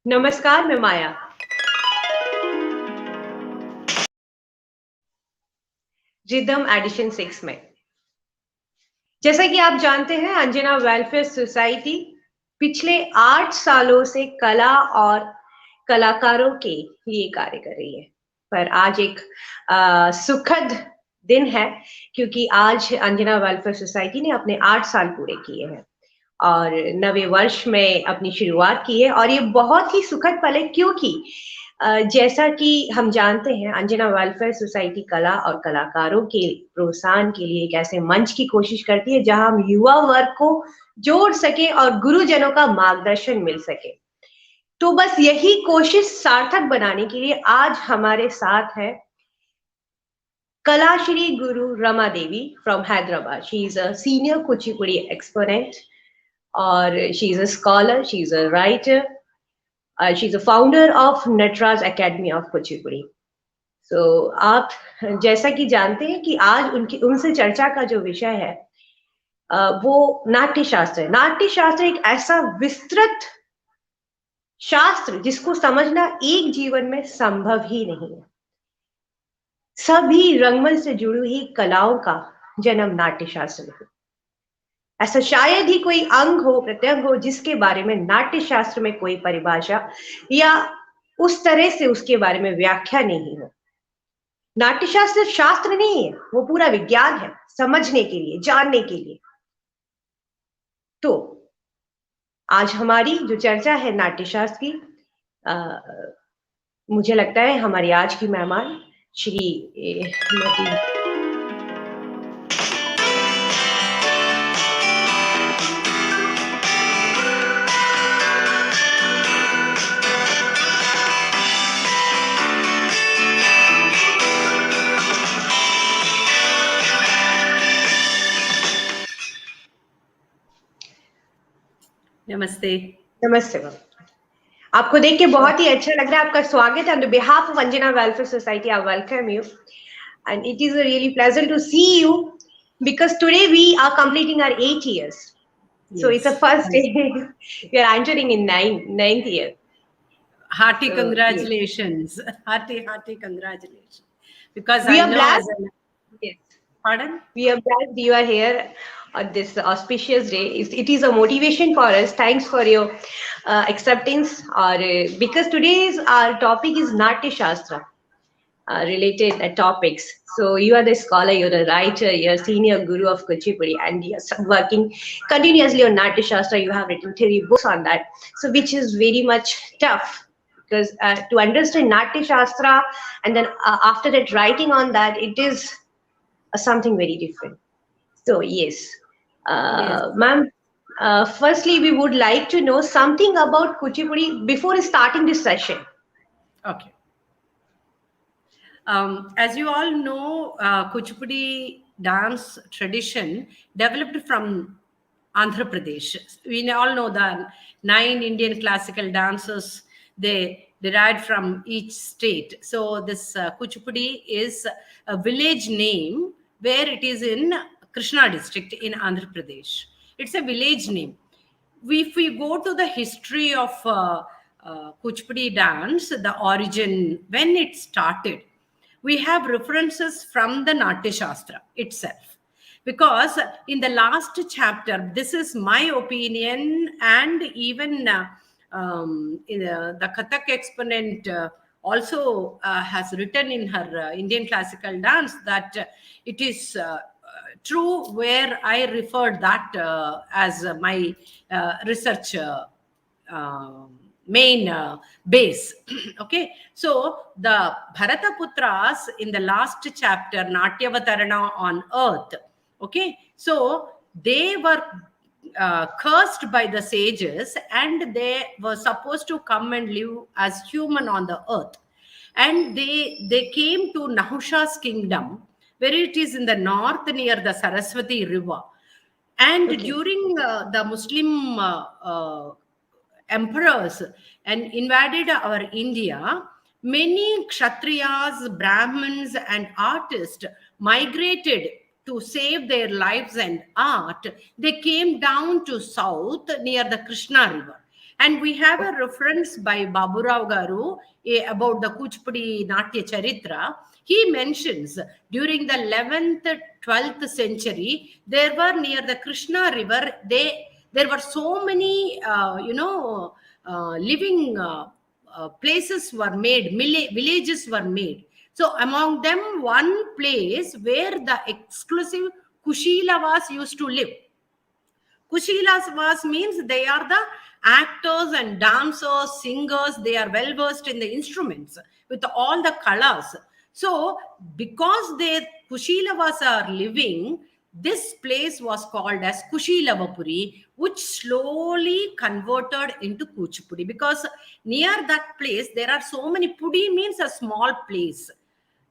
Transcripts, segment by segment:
नमस्कार, मैं माया। Rhythm addition 6 में जैसा कि आप जानते हैं, अंजना वेलफेयर सोसाइटी पिछले 8 सालों से कला और कलाकारों के लिए कार्य कर रही है। पर आज एक सुखद दिन है, क्योंकि आज अंजना वेलफेयर सोसाइटी ने अपने 8 साल पूरे किए हैं और नवे वर्ष में अपनी शुरुआत की है। और ये बहुत ही सुखद पल है, क्योंकि जैसा कि हम जानते हैं, अंजना वेलफेयर सोसाइटी कला और कलाकारों के प्रोत्साहन के लिए एक ऐसे मंच की कोशिश करती है जहां हम युवा वर्ग को जोड़ सके और गुरुजनों का मार्गदर्शन मिल सके। तो बस यही कोशिश सार्थक बनाने के लिए आज हमारे साथ है Kalasri Guru Ramadevi from Hyderabad. She is a senior Kuchipudi exponent, or she's a scholar, she's a writer, she's a founder of Nataraja Academy of Kuchipudi. So आप जैसा कि जानते हैं कि आज उनसे चर्चा का जो विषय है वो नाट्य शास्त्र है। नाट्य शास्त्र एक ऐसा विस्तृत शास्त्र जिसको समझना एक जीवन में संभव ही नहीं है। सभी रंगमंच से जुड़ी हुई कलाओं का जन्म नाट्य शास्त्र में। ऐसा शायद ही कोई अंग हो, प्रत्यंग हो, जिसके बारे में नाट्य शास्त्र में कोई परिभाषा या उस तरह से उसके बारे में व्याख्या नहीं हो। नाट्य शास्त्र शास्त्र नहीं है, वो पूरा विज्ञान है, समझने के लिए, जानने के लिए। तो आज हमारी जो चर्चा है नाट्य शास्त्र की, मुझे लगता है हमारी आज की मेहमान श्री नमस्ते। नमस्ते मैम, आपको देख के बहुत ही अच्छा लग रहा है। आपका स्वागत है। On the behalf of Anjana Welfare Society, I welcome you, and it is a really pleasure to see you because today we are completing our 8 years. Yes. So it's the first day we are entering in ninth year. Hearty congratulations! Yes. Hearty congratulations! Because we I are know blessed. Yes. Pardon? We are glad you are here on this auspicious day. It is a motivation for us. Thanks for your acceptance. Or because today's our topic is Natya Shastra related topics. So you are the scholar, you're a writer, you're a senior guru of Kuchipudi, and you're working continuously on Natya Shastra. You have written 3 books on that, so which is very much tough. Because to understand Natya Shastra and then after that writing on that, it is something very different. So yes, ma'am, firstly we would like to know something about Kuchipudi before starting this session. Okay. As you all know, Kuchipudi dance tradition developed from Andhra Pradesh. We all know that 9 Indian classical dances, they derived from each state. So this Kuchipudi is a village name where it is in Krishna district in Andhra Pradesh. It's a village name. If we go to the history of Kuchipudi dance, the origin, when it started, we have references from the Natyashastra itself. Because in the last chapter, this is my opinion, and even the Kathak exponent also has written in her Indian classical dance that it is true, where I referred that as my research main base. Okay, so the Bharataputras in the last chapter, Natyavatarana on earth, okay, so they were cursed by the sages, and they were supposed to come and live as human on the earth, and they came to Nahusha's kingdom, where it is in the north near the Saraswati river. And during the Muslim emperors and invaded our India, many Kshatriyas, Brahmins, and artists migrated to save their lives and art. They came down to south near the Krishna river. And we have a reference by Baburao Garu about the Kuchipudi Natya Charitra. He mentions during the 11th, 12th century, there were near the Krishna river, there were so many, living places were made, villages were made. So among them, one place where the exclusive Kushilavas used to live. Kushilas means they are the actors and dancers, singers. They are well versed in the instruments with all the colors. So, because their Kushilavas are living, this place was called as Kushilavapuri, which slowly converted into Kuchipudi. Because near that place, there are so many. Pudi means a small place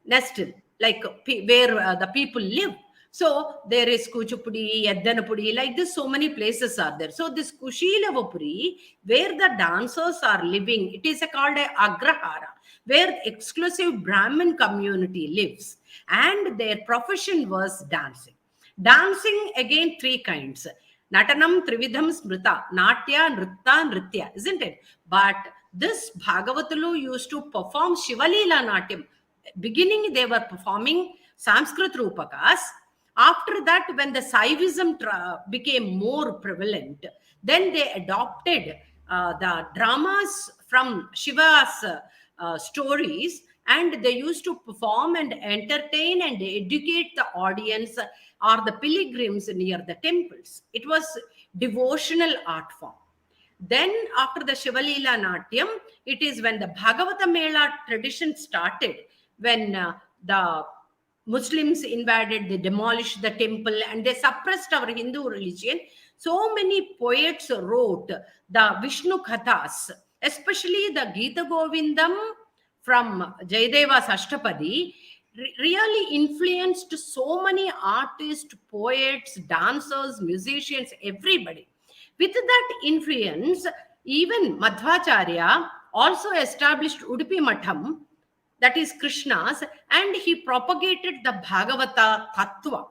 nested, like where the people live. So there is Kuchipudi, Yaddanapudi, like this, so many places are there. So this Kushilavapuri, where the dancers are living, it is called a Agrahara, where exclusive Brahmin community lives. And their profession was dancing. Dancing, again, three kinds. Natanam Trividham Smrita, Natya, Nritta, Nritya, isn't it? But this Bhagavatalu used to perform Shivalila Natyam. Beginning, they were performing Sanskrit Rupakas. After that, when the Saivism became more prevalent, then they adopted the dramas from Shiva's stories, and they used to perform and entertain and educate the audience or the pilgrims near the temples. It was devotional art form. Then, after the Shivalila Natyam, it is when the Bhagavata Mela tradition started, when the Muslims invaded, they demolished the temple, and they suppressed our Hindu religion. So many poets wrote the Vishnu Kathas, especially the Gita Govindam from Jayadeva's Ashtapadi, really influenced so many artists, poets, dancers, musicians, everybody. With that influence, even Madhvacharya also established Udupi Matham, that is Krishna's, and he propagated the Bhagavata Tattva.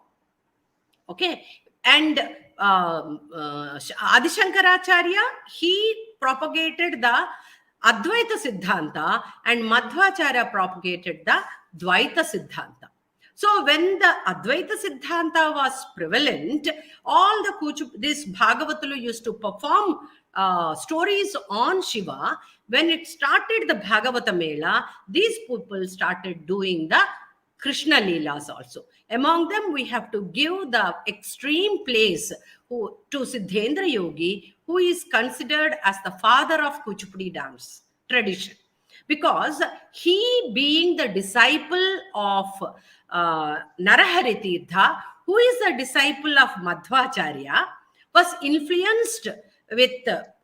Okay, and Adi Shankaracharya, he propagated the Advaita Siddhanta, and Madhvacharya propagated the Dvaita Siddhanta. So when the Advaita Siddhanta was prevalent, all this Bhagavatalu used to perform stories on Shiva. When it started the Bhagavata Mela, these people started doing the Krishna Leelas also. Among them, we have to give the extreme place to Siddhendra Yogi, who is considered as the father of Kuchipudi dance tradition. Because he, being the disciple of Narahari Tirtha, who is the disciple of Madhvacharya, was influenced with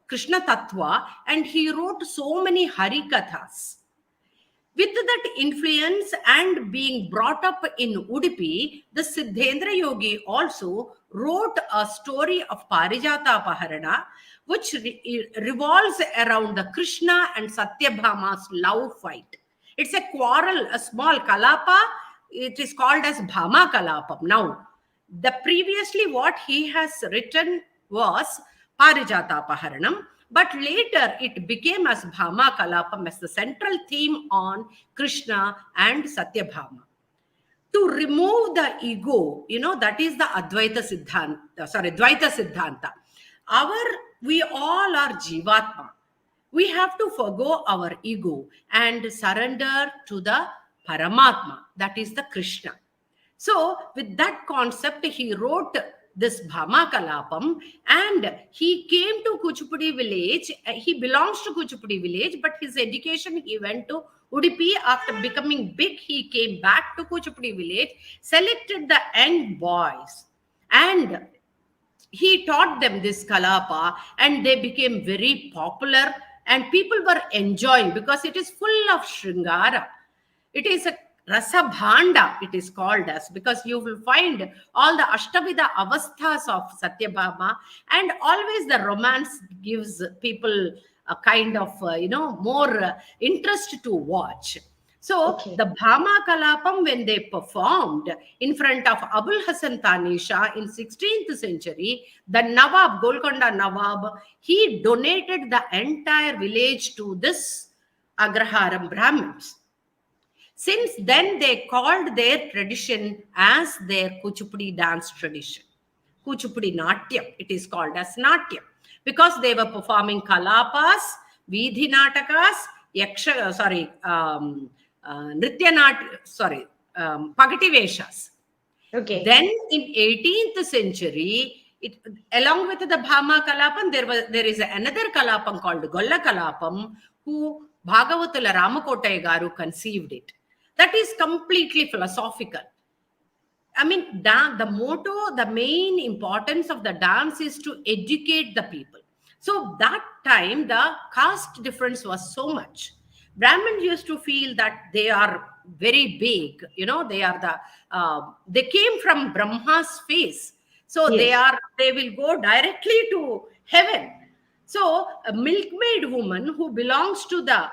Krishna Tattva, and he wrote so many Harikathas. With that influence and being brought up in Udupi, the Siddhendra Yogi also wrote a story of Parijata Paharana, which revolves around the Krishna and Satyabhama's love fight. It's a quarrel, a small kalapa. It is called as Bhama Kalapam. Now, the previously what he has written was Parijata Paharanam, but later it became as Bhama Kalapam as the central theme on Krishna and Satyabhama. To remove the ego, that is the Advaita Siddhanta, Dvaita Siddhanta. We all are Jivatma. We have to forgo our ego and surrender to the Paramatma, that is the Krishna. So, with that concept, he wrote this Bhama Kalapam, and he came to Kuchipudi village. He belongs to Kuchipudi village, but his education, he went to Udupi. After becoming big, he came back to Kuchipudi village, selected the young boys, and he taught them this Kalapa, and they became very popular, and people were enjoying because it is full of Shringara. It is a Rasa Bhanda, it is called as, because you will find all the Ashtavida avasthas of Satyabhama, and always the romance gives people a kind of, more interest to watch. So Okay. the Bhama Kalapam, when they performed in front of Abul Hasan Tanisha in 16th century, the Nawab, Golconda Nawab, he donated the entire village to this Agraharam Brahmins. Since then, they called their tradition as their Kuchipudi dance tradition. Kuchipudi Natyam, it is called as Natyam, because they were performing Kalapas, Vidhi Natakas, Nritya Pagati Veshas. Okay. Then in 18th century, along with the Bhama Kalapam, there is another Kalapam called Golla Kalapam, who Bhagavatula Ramakotai Garu conceived it. That is completely philosophical. I mean, the motto, the main importance of the dance is to educate the people. So that time, the caste difference was so much. Brahmins used to feel that they are very big, they came from Brahma's face. So Yes. they will go directly to heaven. So a milkmaid woman who belongs to the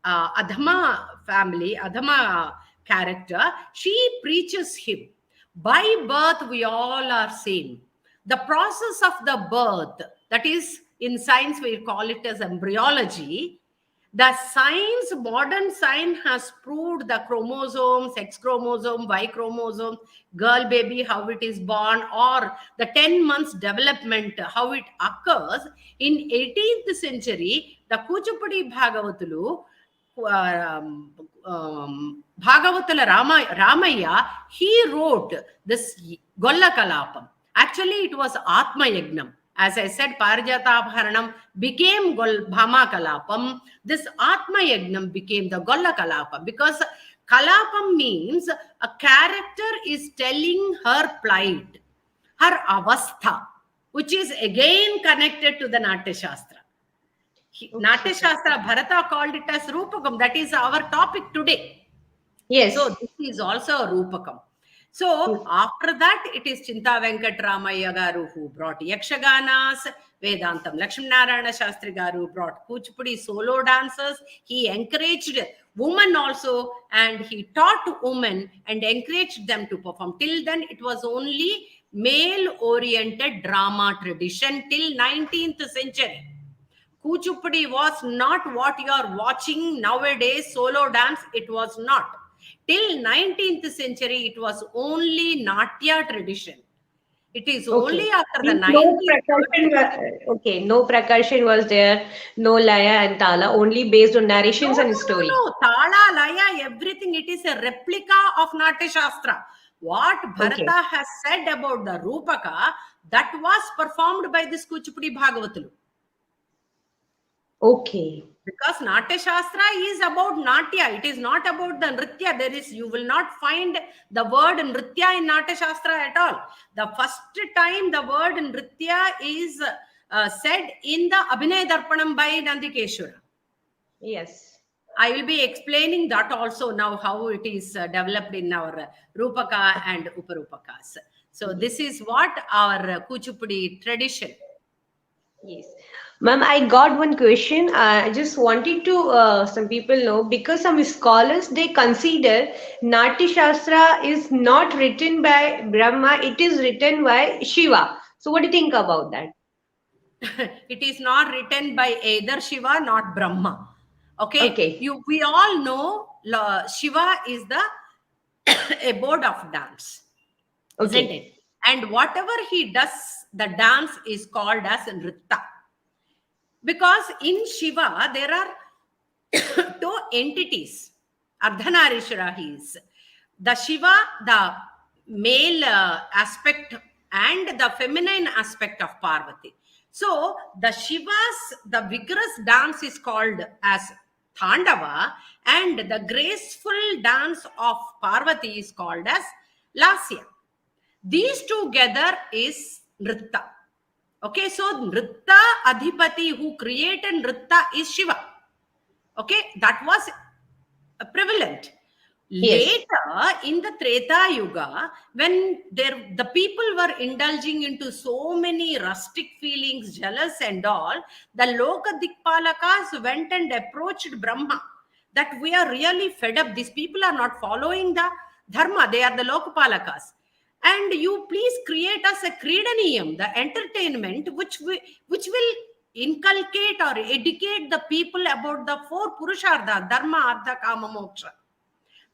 Adhama family, Adhama character, she preaches him. By birth, we all are same. The process of the birth, that is in science, we call it as embryology. The science, modern science has proved the chromosomes, X chromosome, Y chromosome, girl baby, how it is born, or the 10 months development, how it occurs. In 18th century, the Kuchipudi Bhagavatulu, Bhagavatala Ramaya, he wrote this Golla Kalapam. Actually, it was Atma Yagnam. As I said, Parijata Abharanam became Bhama Kalapam. This Atma Yagnam became the Golla Kalapam, because Kalapam means a character is telling her plight, her avastha, which is again connected to the Natyashastra. Natyashastra, Bharata called it as Rupakam. That is our topic today. So Yes. this is also a Rupakam. So after that, it is Chinta Venkatramaya Garu who brought Yakshaganas, Vedantam Lakshminarayana Shastri Garu brought Kuchipudi solo dancers. He encouraged women also, and he taught women and encouraged them to perform. Till then, it was only male-oriented drama tradition till 19th century. Kuchipudi was not what you are watching nowadays, solo dance, it was not. Till 19th century, it was only Natya tradition. It is only Okay. after the Means no 1930s. percussion. Okay. No percussion was there. No laya and tala. Only based on No, narrations no, and no, story. no. Tala, Laya, everything. It is a replica of Natyashastra. What Okay. Bharata has said about the Rupaka, that was performed by this Kuchipudi Bhagavatalu. Okay. Because Natya Shastra is about Natya, it is not about the Nritya. You will not find the word Nritya in Natya Shastra at all. The first time the word Nritya is said in the Abhinay Darpanam by Nandikeshwara. Yes. I will be explaining that also now, how it is developed in our Rupaka and Uparupakas. So this is what our Kuchipudi tradition. Yes. Ma'am, I got one question. I just wanted to some people know, because some scholars they consider Natya Shastra is not written by Brahma, it is written by Shiva. So what do you think about that? It is not written by either Shiva, not Brahma. Okay, Okay. we all know Shiva is the abode of dance, isn't Okay. it? And whatever he does, the dance is called as Nritta. Because in Shiva, there are two entities. Ardhanarishwara he is. The Shiva, the male aspect, and the feminine aspect of Parvati. So the the vigorous dance is called as Thandava, and the graceful dance of Parvati is called as Lasya. These together is Nritta. Okay, so Nritta Adhipati who created Nritta is Shiva. Okay, that was prevalent. Yes. Later in the Treta Yuga, when the people were indulging into so many rustic feelings, jealous and all, the Loka Dikpalakas went and approached Brahma. that we are really fed up. These people are not following the dharma. They are the Lokapalakas. And you please create us a Kridaniyam, the entertainment, which will inculcate or educate the people about the four Purushartha, Dharma, Artha, Kama, Moksha.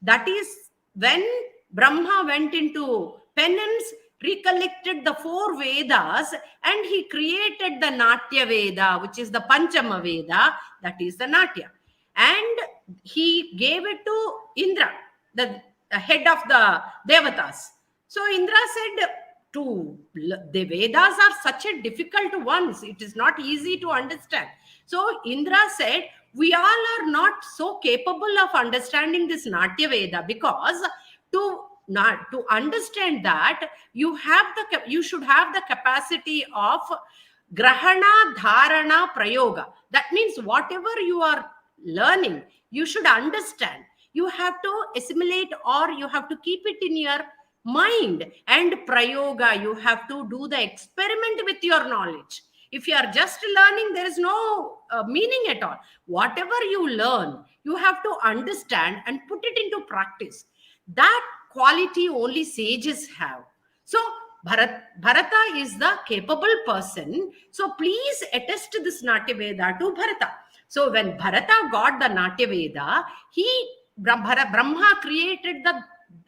That is when Brahma went into penance, recollected the four Vedas, and he created the Natya Veda, which is the Panchama Veda, that is the Natya. And he gave it to Indra, the head of the Devatas. So Indra said, the Vedas are such a difficult ones. It is not easy to understand. So Indra said, we all are not so capable of understanding this Natya Veda, because to understand that you should have the capacity of grahana, dharana, prayoga. That means whatever you are learning, you should understand. You have to assimilate, or you have to keep it in your mind. And prayoga, you have to do the experiment with your knowledge. If you are just learning, there is no meaning at all. Whatever you learn, you have to understand and put it into practice. That quality only sages have. So Bharata is the capable person. So please attest this Natya Veda to Bharata. So when Bharata got the Natya Veda, Brahma created the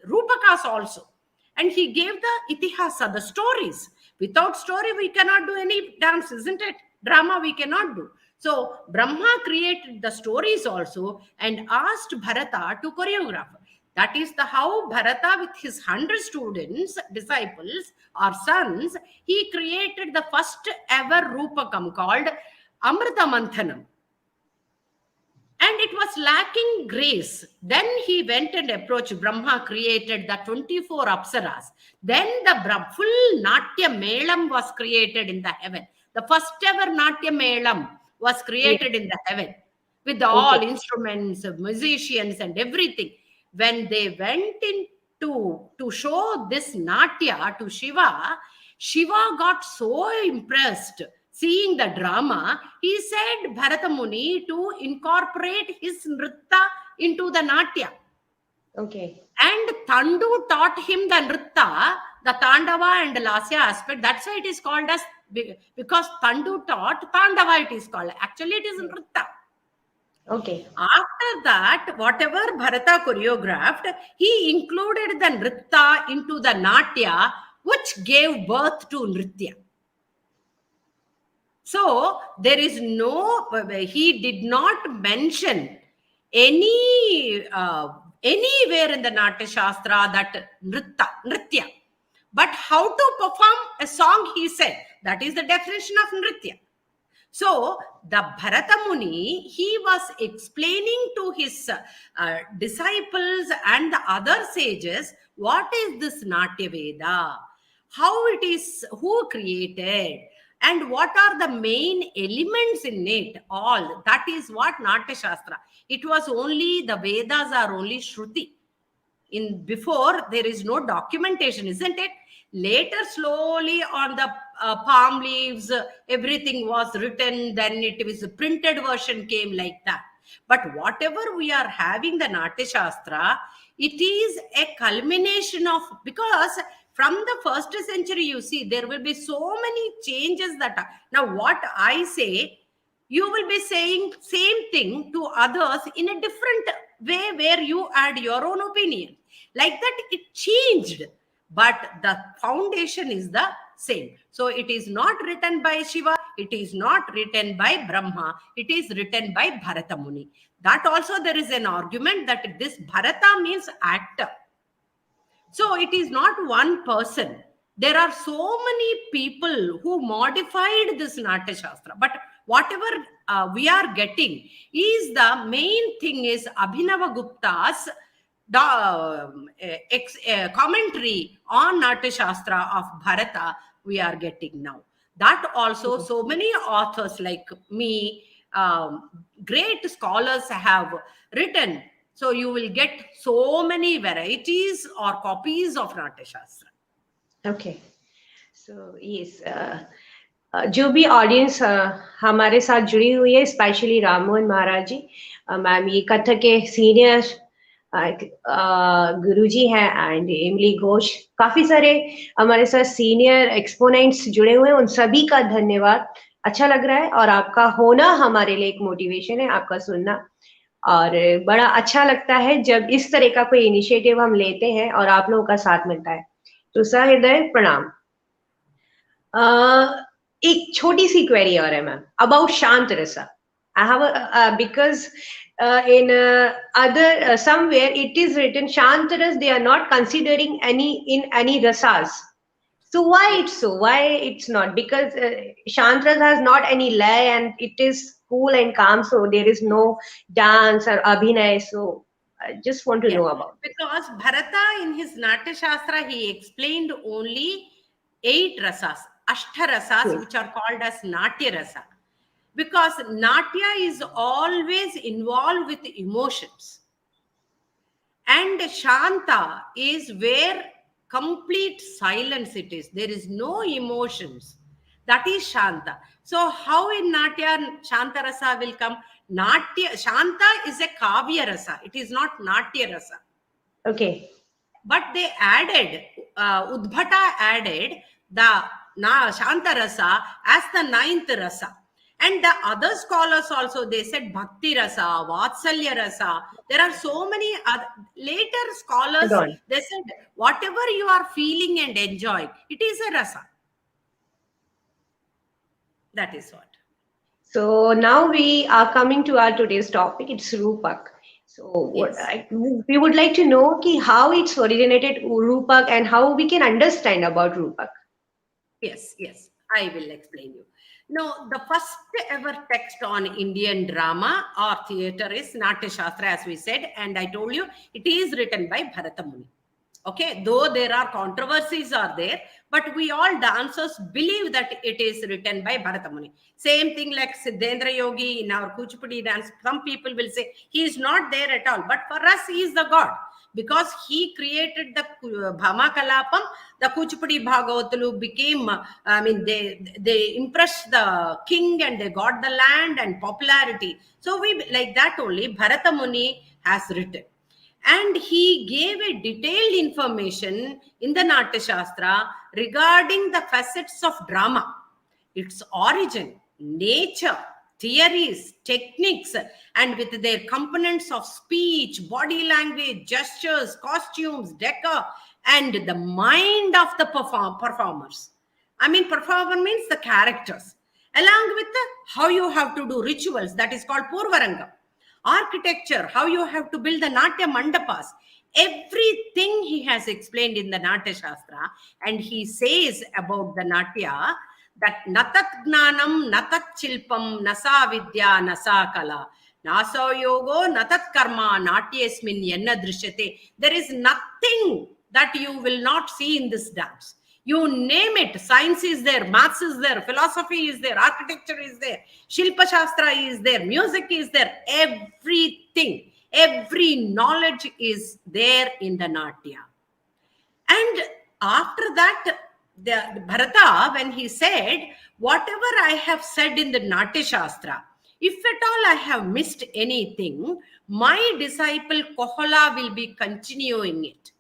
Rupakas also. And he gave the Itihasa, the stories. Without story, we cannot do any dance, isn't it? Drama, we cannot do. So Brahma created the stories also and asked Bharata to choreograph. That is how Bharata, with his 100 students, disciples or sons, he created the first ever Rupakam called Amrita Manthanam. And it was lacking grace. Then he went and approached Brahma, created the 24 Apsaras. Then the full Natya Melam was created in the heaven. The first ever Natya Melam was created in the heaven with all instruments, musicians and everything. When they went in to show this Natya to Shiva, Shiva got so impressed. Seeing the drama, he said Bharata Muni to incorporate his nritta into the Natya. Okay. And Tandu taught him the nritta, the Tandava and the Lasya aspect. That's why it is called as, because Tandu taught Tandava, it is called. Actually, it is nritta. Okay. After that, whatever Bharata choreographed, he included the nritta into the Natya, which gave birth to Nritya. So there is he did not mention anywhere in the Natyashastra that Nritya. But how to perform a song, he said. That is the definition of Nritya. So the Bharata Muni, he was explaining to his disciples and the other sages, what is this Natya Veda? How it is, who created? And what are the main elements in it? All that is what Natyashastra. It was only the Vedas are only Shruti. Before there is no documentation, isn't it? Later, slowly on the palm leaves, everything was written. Then it was a printed version came like that. But whatever we are having the Natyashastra, it is a culmination of, because from the first century, you see, there will be so many changes that are. Now, what I say, you will be saying same thing to others in a different way where you add your own opinion. Like that, it changed. But the foundation is the same. So it is not written by Shiva. It is not written by Brahma. It is written by Bharata Muni. That also there is an argument that this Bharata means actor. So it is not one person. There are so many people who modified this Natyashastra. But whatever we are getting is the main thing is Abhinava Gupta's commentary on Natyashastra of Bharata we are getting now. That also so many authors like me, great scholars have written. So you will get so many varieties or copies of Natyashastra. Okay. So yes, जो भी audience हमारे साथ जुड़ी हुई है, specially Rammohan महाराज जी, ma'am ये कथक के senior गुरुजी हैं एंड इमली घोष, काफी सारे हमारे साथ सीनियर एक्सपोनेंट्स जुड़े हुए हैं, उन सभी का धन्यवाद। अच्छा लग रहा है और आपका होना हमारे लिए एक मोटिवेशन है, आपका सुनना, और बड़ा अच्छा लगता है जब इस तरह का कोई इनिशिएटिव हम लेते हैं और आप लोगों का साथ मिलता है। तो सहृदय प्रणाम। एक छोटी सी क्वेरी और है मैम अबाउट शांत रसा। I have because in other somewhere it is written shantaras they are not considering any in any rasas. So why it's so? Why it's not? Because Shantras has not any lay and it is cool and calm, so there is no dance or abhinay. So I just want to Yeah, know about this. because Bharata in his Natyashastra he explained only 8 rasas, Ashta rasas, Hmm. which are called as Natya rasa. Because Natya is always involved with emotions. And Shanta is where complete silence it is. There is no emotions. That is Shanta. So how in Natya Shanta Rasa will come? Natya Shanta is a Kavya Rasa. It is not Natya Rasa. Okay. But they added, Udbhata added the Shanta Rasa as the 9th Rasa. And the other scholars also, they said Bhakti Rasa, Vatsalya Rasa. There are so many other, later scholars, Hold on. they said, whatever you are feeling and enjoying, it is a Rasa. That is what. So now we are coming to our today's topic. It's Rupak. So what Yes. we would like to know ki how it's originated Rupak and how we can understand about Rupak. Yes, yes, I will explain you. No, the first ever text on Indian drama or theatre is Natyashastra, as we said, and I told you it is written by Bharata Muni. Okay, though there are controversies are there, but we all dancers believe that it is written by Bharata Muni. Same thing like Siddhendra Yogi in our Kuchipudi dance. Some people will say he is not there at all, but for us he is the god because he created the Bhama Kalapam. The Kuchipudi Bhagavatalu became, they impressed the king and they got the land and popularity. So we like that only Bharata Muni has written. And he gave a detailed information in the Natyashastra regarding the facets of drama, its origin, nature, theories, techniques, and with their components of speech, body language, gestures, costumes, decor, and the mind of the performers. I mean, performer means the characters, along with how you have to do rituals, that is called Purvaranga. Architecture, how you have to build the Natya Mandapas. Everything he has explained in the Natya Shastra, and he says about the Natya that Natat Gnanam, Natat Chilpam, Nasa Vidya, Nasa Kala, Nasa Yogo, Natat Karma, Natyasmin Yenna Drishyate. There is nothing that you will not see in this dance. You name it, science is there, maths is there, philosophy is there, architecture is there, Shilpa Shastra is there, music is there, everything, every knowledge is there in the Natya. And after that, the Bharata, when he said, whatever I have said in the Natya Shastra, if at all I have missed anything, my disciple Kohala will be continuing it.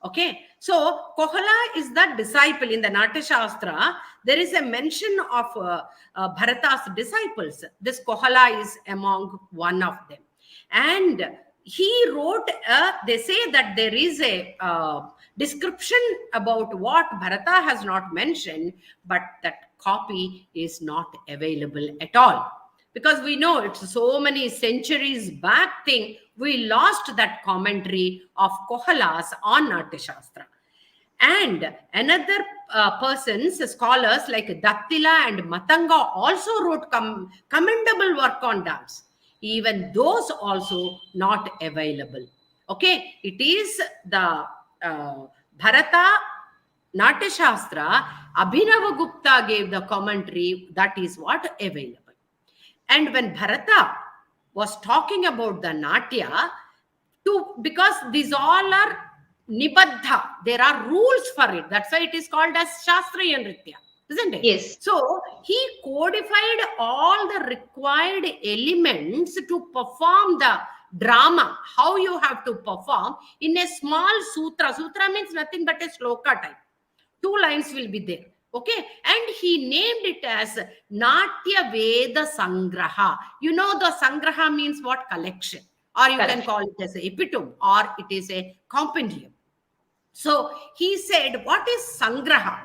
Okay, so Kohala is the disciple in the Natya Shastra. There is a mention of Bharata's disciples. This Kohala is among one of them. And he wrote, they say that there is a description about what Bharata has not mentioned, but that copy is not available at all. Because we know it's so many centuries back thing, we lost that commentary of Kohalas on Natya Shastra. And another persons, scholars like Dattila and Matanga also wrote commendable work on dance. Even those also not available. Okay, it is the Bharata Natya Shastra, Abhinava Gupta gave the commentary, that is what available. And when Bharata was talking about the Natya, because these all are Nibaddha, there are rules for it. That's why it is called as Shastriya Nritya. isn't it? Yes. So he codified all the required elements to perform the drama, how you have to perform in a small sutra. Sutra means nothing but a sloka type. 2 lines will be there. Okay, and he named it as Natya Veda Sangraha. You know, the Sangraha means what? Collection, or you can Correct. call it as a epitome, or it is a compendium. So he said, what is Sangraha?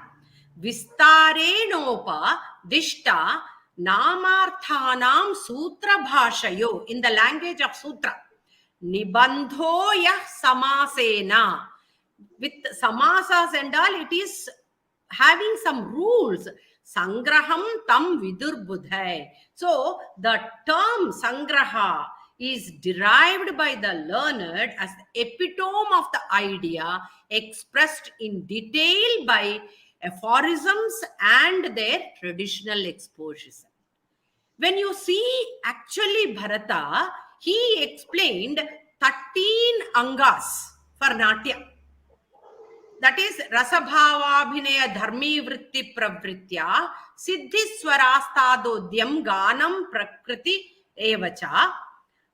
Vistarenopa Dishta Namarthanam Sutra Bhashayo, in the language of Sutra. Nibandhoya Samasena. With samasas and all, it is having some rules. Sangraham tam vidur budhai. So the term Sangraha is derived by the learned as the epitome of the idea expressed in detail by aphorisms and their traditional exposition. When you see actually Bharata, he explained 13 angas for Natya. That is Rasabhavabhinaya Dharmi Vritti Pravritya Siddhiswarastadodyam Ganam Prakriti Evacha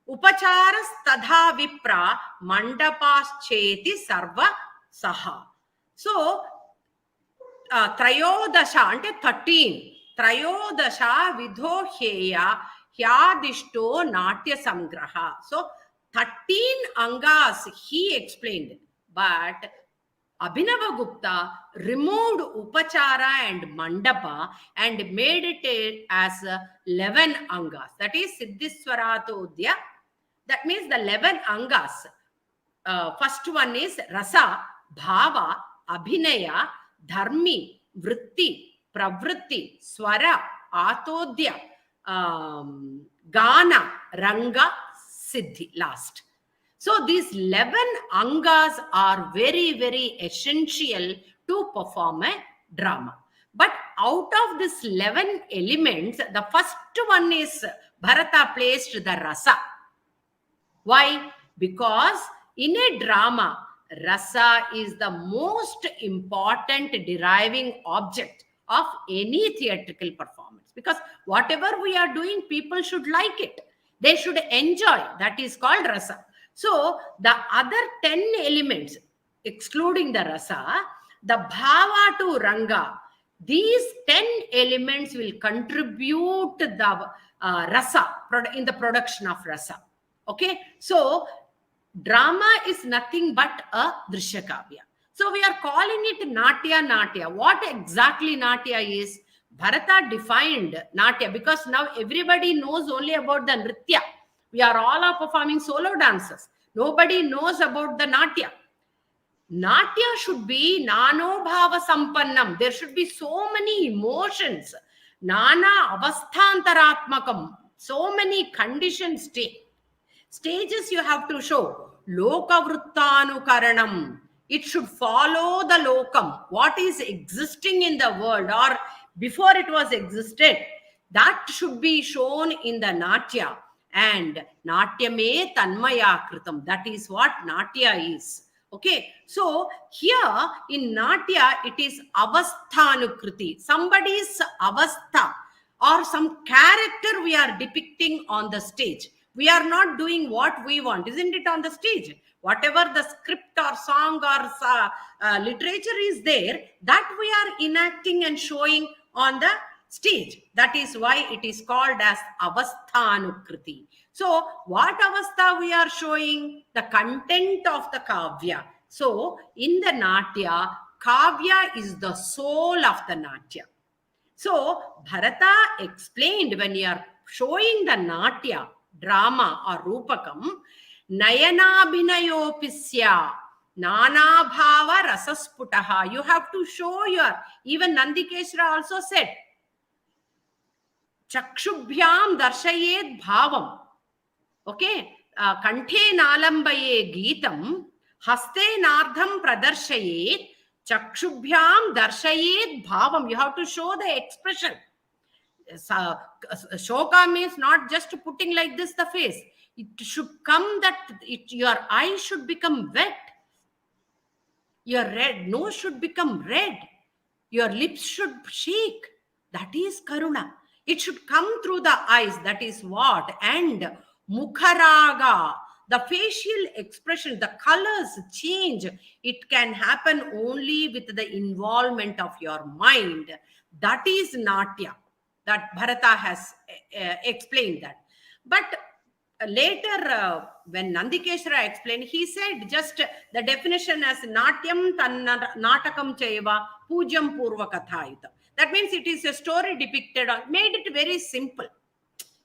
Upacharas Tadha Vipra Mandapascheti Sarva Saha. So, Trayodasha ante 13. Trayodasha Vidho Heya Hyadishto Natya Samgraha. So, 13 angas he explained, but Abhinava Gupta removed Upachara and Mandapa and made it as 11 angas. That is Siddhiswaratodya. That means the 11 angas. First one is Rasa, Bhava, Abhinaya, Dharmi, Vritti, Pravritti, Swara, Atodya, Gana, Ranga, Siddhi, last. So these 11 angas are very, very essential to perform a drama. But out of these 11 elements, the first one is Bharata placed the rasa. Why? Because in a drama, rasa is the most important deriving object of any theatrical performance. Because whatever we are doing, people should like it. They should enjoy. That is called rasa. So the other 10 elements, excluding the rasa, the bhava to ranga, these 10 elements will contribute the rasa in the production of rasa. Okay, so drama is nothing but a drishya kavya. So we are calling it Natya Natya. What exactly Natya is? Bharata defined Natya because now everybody knows only about the Nritya. We are all performing solo dances. Nobody knows about the Natya. Natya should be nanobhava sampannam. There should be so many emotions. Nana avasthantaratmakam. So many conditions stages you have to show. Lokavruttanukaranam. It should follow the lokam. What is existing in the world or before it was existed. That should be shown in the Natya. And Natyame Tanmaya Kritam. That is what Natya is. Okay. So here in Natya, it is Avasthanukriti. Somebody's Avastha or some character we are depicting on the stage. We are not doing what we want, isn't it, on the stage? Whatever the script or song or literature is there, that we are enacting and showing on the stage. That is why it is called as avasthanukriti. So what avastha we are showing? The content of the kavya. So in the Natya, kavya is the soul of the Natya. So Bharata explained when you are showing the Natya, drama or Rupakam, Nayanabhinayopisya, Nanabhava Rasasputaha. You have to show your, even Nandikeshwara also said, Chakshubhyam Darshayed Bhavam. Okay, Kanthe Nalambaye Geetam, Haste Nardham Pradarshayed, Chakshubhyam Darshayed Bhavam. You have to show the expression. Shoka means not just putting like this the face. It should come that your eye should become wet. Your red nose should become red. Your lips should shake. That is karuna. It should come through the eyes. That is what? And mukharaga, the facial expression, the colors change. It can happen only with the involvement of your mind. That is Natya. That Bharata has explained that. But later, when Nandikeshwara explained, he said just the definition as Natyam Natakam Chaiva Pujam Purva Kathayuta. That means it is a story depicted, made it very simple.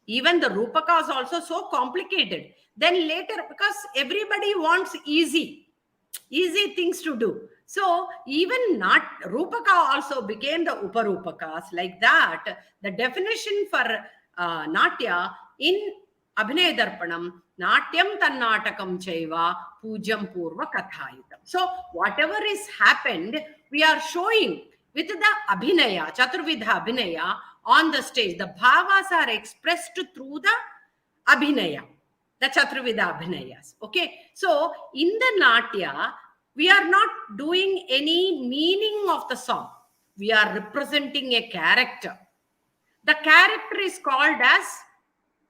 Even the Rupaka is also so complicated. Then later, because everybody wants easy things to do. So even not Rupaka also became the Uparupakas. Like that, the definition for Natya in Abhinaya Darpanam, Natyam Tannatakam Chaiva Pujam Purva Kathayitam. So whatever is happened, we are showing with the Abhinaya, Chaturvidha Abhinaya on the stage. The bhavas are expressed through the Abhinaya, the Chaturvidha Abhinayas. Okay, so in the Natya, we are not doing any meaning of the song. We are representing a character. The character is called as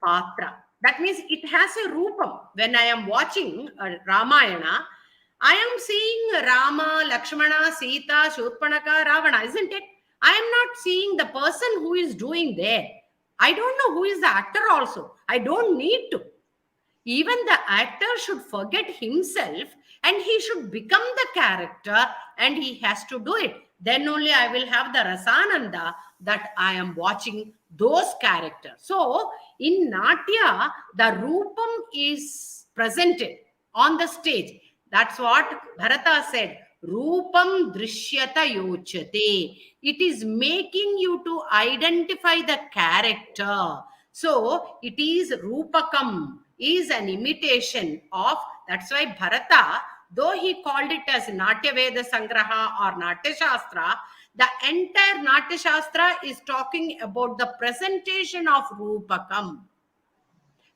Patra. That means it has a Rupam. When I am watching Ramayana, I am seeing Rama, Lakshmana, Sita, Shurpanaka, Ravana, isn't it? I am not seeing the person who is doing there. I don't know who is the actor also. I don't need to. Even the actor should forget himself and he should become the character and he has to do it. Then only I will have the Rasananda that I am watching those characters. So in Natya, the Rupam is presented on the stage. That's what Bharata said. Rupam drishyata yochate. It is making you to identify the character. So it is Rupakam, is an imitation of, that's why Bharata, though he called it as Natya Veda Sangraha or Natyashastra, the entire Natyashastra is talking about the presentation of Rupakam.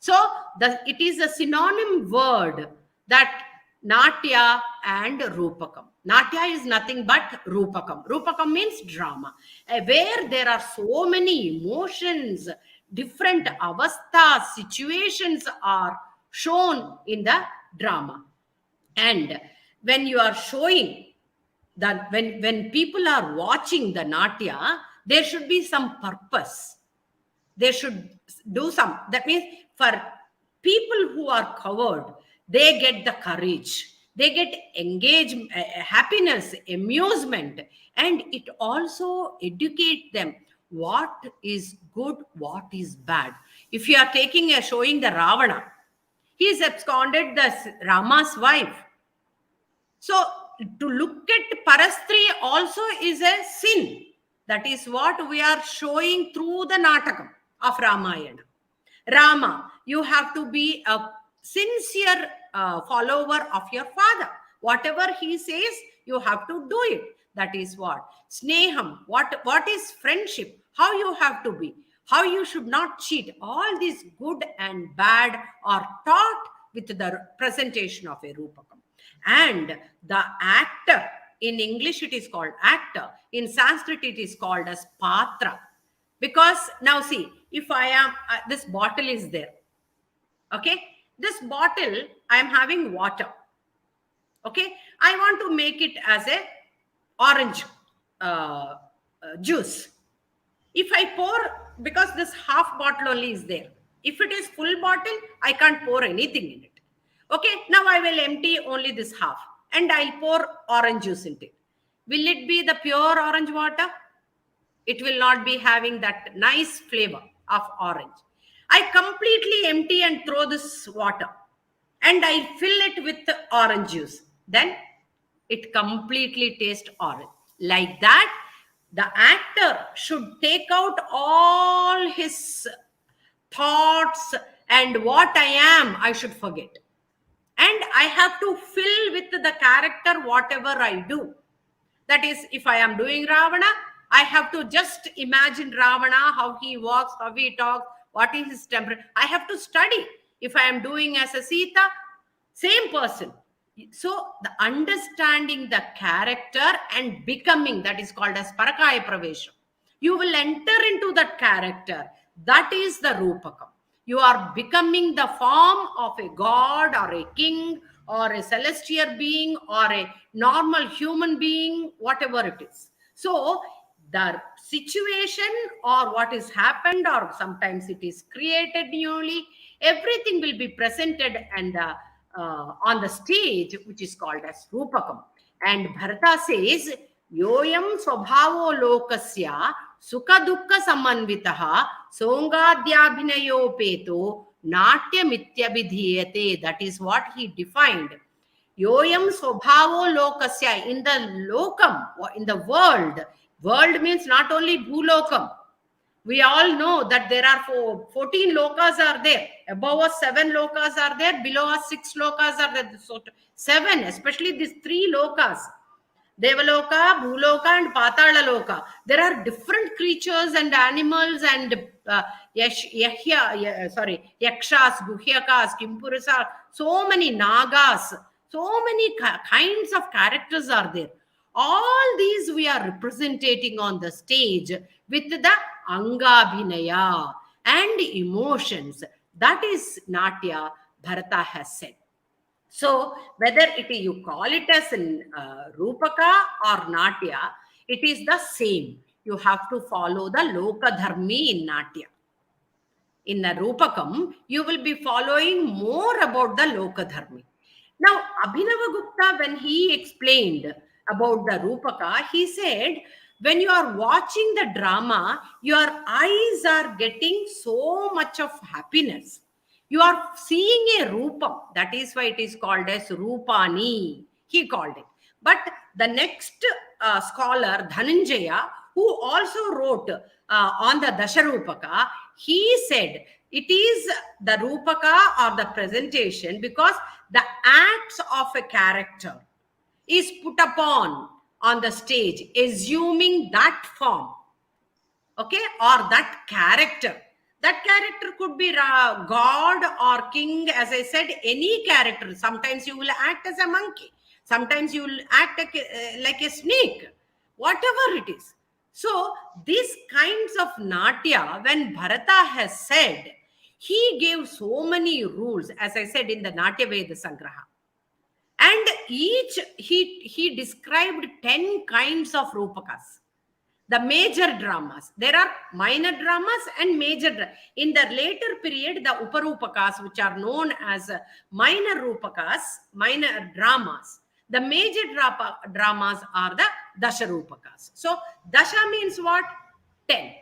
So it is a synonym word, that Natya and Rupakam. Natya is nothing but Rupakam. Rupakam means drama, where there are so many emotions, different avasthas, situations are shown in the drama. And when you are showing that, when people are watching the Natya, there should be some purpose. They should do some. That means for people who are covered, they get the courage, they get engagement, happiness, amusement, and it also educate them what is good, what is bad. If you are taking a showing the Ravana, he is absconded the Rama's wife. So to look at Parastri also is a sin. That is what we are showing through the Natakam of Ramayana. Rama, you have to be a sincere follower of your father. Whatever he says, you have to do it. That is what? Sneham, what is friendship? How you have to be? How you should not cheat. All these good and bad are taught with the presentation of a Rupakam. And the actor, in English it is called actor, in Sanskrit it is called as Patra. Because now see, if I am, this bottle is there. Okay, this bottle, I am having water. Okay, I want to make it as a orange juice. If I pour, because this half bottle only is there. If it is full bottle, I can't pour anything in it. Okay, now I will empty only this half and I'll pour orange juice into it. Will it be the pure orange water? It will not be having that nice flavor of orange. I completely empty and throw this water and I fill it with the orange juice. Then it completely tastes orange. Like that, the actor should take out all his thoughts and what I am, I should forget. And I have to fill with the character whatever I do. That is, if I am doing Ravana, I have to just imagine Ravana, how he walks, how he talks, what is his temperament. I have to study. If I am doing as a Sita, same person. So the understanding the character and becoming, that is called as Parakaya Pravesha. You will enter into that character. That is the Rupakam. You are becoming the form of a god or a king or a celestial being or a normal human being, whatever it is. So the situation or what is happened, or sometimes it is created newly, everything will be presented and on the stage, which is called as Rupakam. And Bharata says, Yoyam Swabhavo Lokasya Sukha Dukkha Samanvitaha Songadyabhinayo Peto Natya Mityabhidhiyate. That is what he defined. Yoyam Swabhavo Lokasya. In the lokam, in the world, world means not only Bhulokam. We all know that there are 14 lokas are there. Above us, 7 lokas are there. Below us, 6 lokas are there. So 7, especially these 3 lokas. Devaloka, Bhuloka, and Patala Loka. There are different creatures and animals and yakshas, Guhyakas, Kimpurasas, so many Nagas, so many kinds of characters are there. All these we are representing on the stage with the Angabhinaya and emotions. That is Natya, Bharata has said. So whether you call it as Rupaka or Natya, it is the same. You have to follow the Loka Dharmi in Natya. In the Rupakam, you will be following more about the Loka Dharmi. Now, Abhinavagupta, when he explained about the Rupaka, he said, when you are watching the drama, your eyes are getting so much of happiness. You are seeing a Rupam. That is why it is called as Rupani. He called it. But the next scholar, Dhananjaya, who also wrote on the Dasharupaka, he said it is the Rupaka or the presentation because the acts of a character is put upon on the stage, assuming that form, okay, or that character. That character could be god or king, as I said, any character. Sometimes you will act as a monkey, sometimes you will act like a snake, whatever it is. So these kinds of Natya, when Bharata has said, he gave so many rules, as I said, in the Natya Veda Sangraha. And each, he described 10 kinds of Rupakas. The major dramas. There are minor dramas and major. In the later period, the Uparupakas, which are known as minor Rupakas, minor dramas. The major dramas are the Dasharupakas. So, Dasha means what? 10.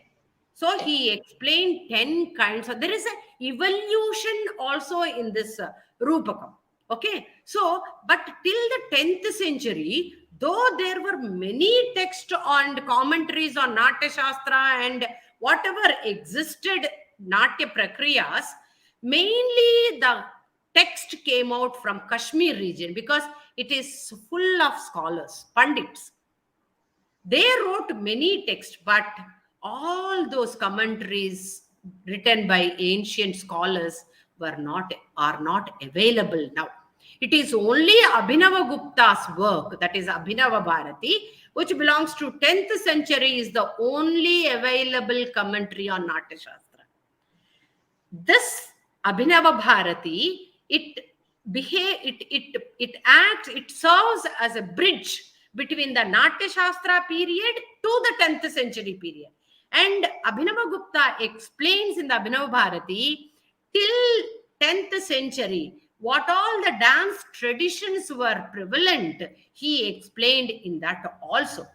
So, he explained 10 kinds. So, there is an evolution also in this Rupakam. Okay. So, but till the 10th century, though there were many texts and commentaries on Natyashastra and whatever existed Natya Prakriyas, mainly the text came out from Kashmir region because it is full of scholars, pandits. They wrote many texts, but all those commentaries written by ancient scholars are not available now. It is only Abhinavagupta's work, that is Abhinava Bharati, which belongs to 10th century, is the only available commentary on Natyashastra. This Abhinava Bharati, it serves as a bridge between the Natyashastra period to the 10th century period. And Abhinavagupta explains in the Abhinava Bharati till 10th century what all the dance traditions were prevalent, he explained in that also.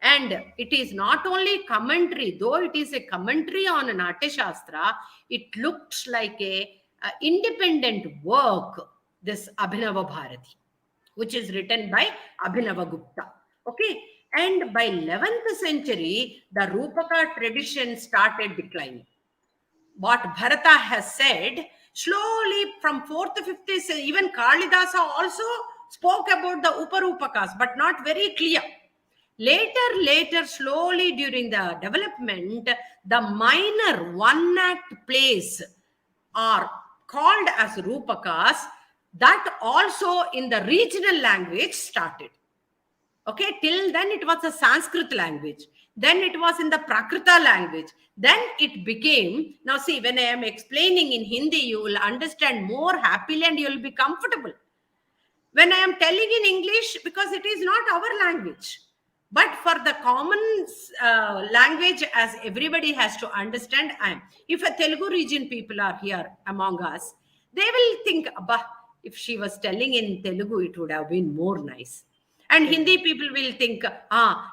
And it is not only commentary, though it is a commentary on Natyashastra, it looks like a independent work, this Abhinava Bharati, which is written by Abhinavagupta. Okay. And by 11th century, the Rupaka tradition started declining. What Bharata has said, slowly from 4th to 5th, even Kalidasa also spoke about the Uparupakas, but not very clear. Later, slowly during the development, the minor one-act plays are called as Rupakas. that also in the regional language started. Okay, till then it was a Sanskrit language. Then it was in the Prakrita language. Then it became, now see, when I am explaining in Hindi, you will understand more happily and you will be comfortable. When I am telling in English, because it is not our language. But for the common language, as everybody has to understand, if a Telugu region people are here among us, they will think, if she was telling in Telugu, it would have been more nice. And Hindi people will think,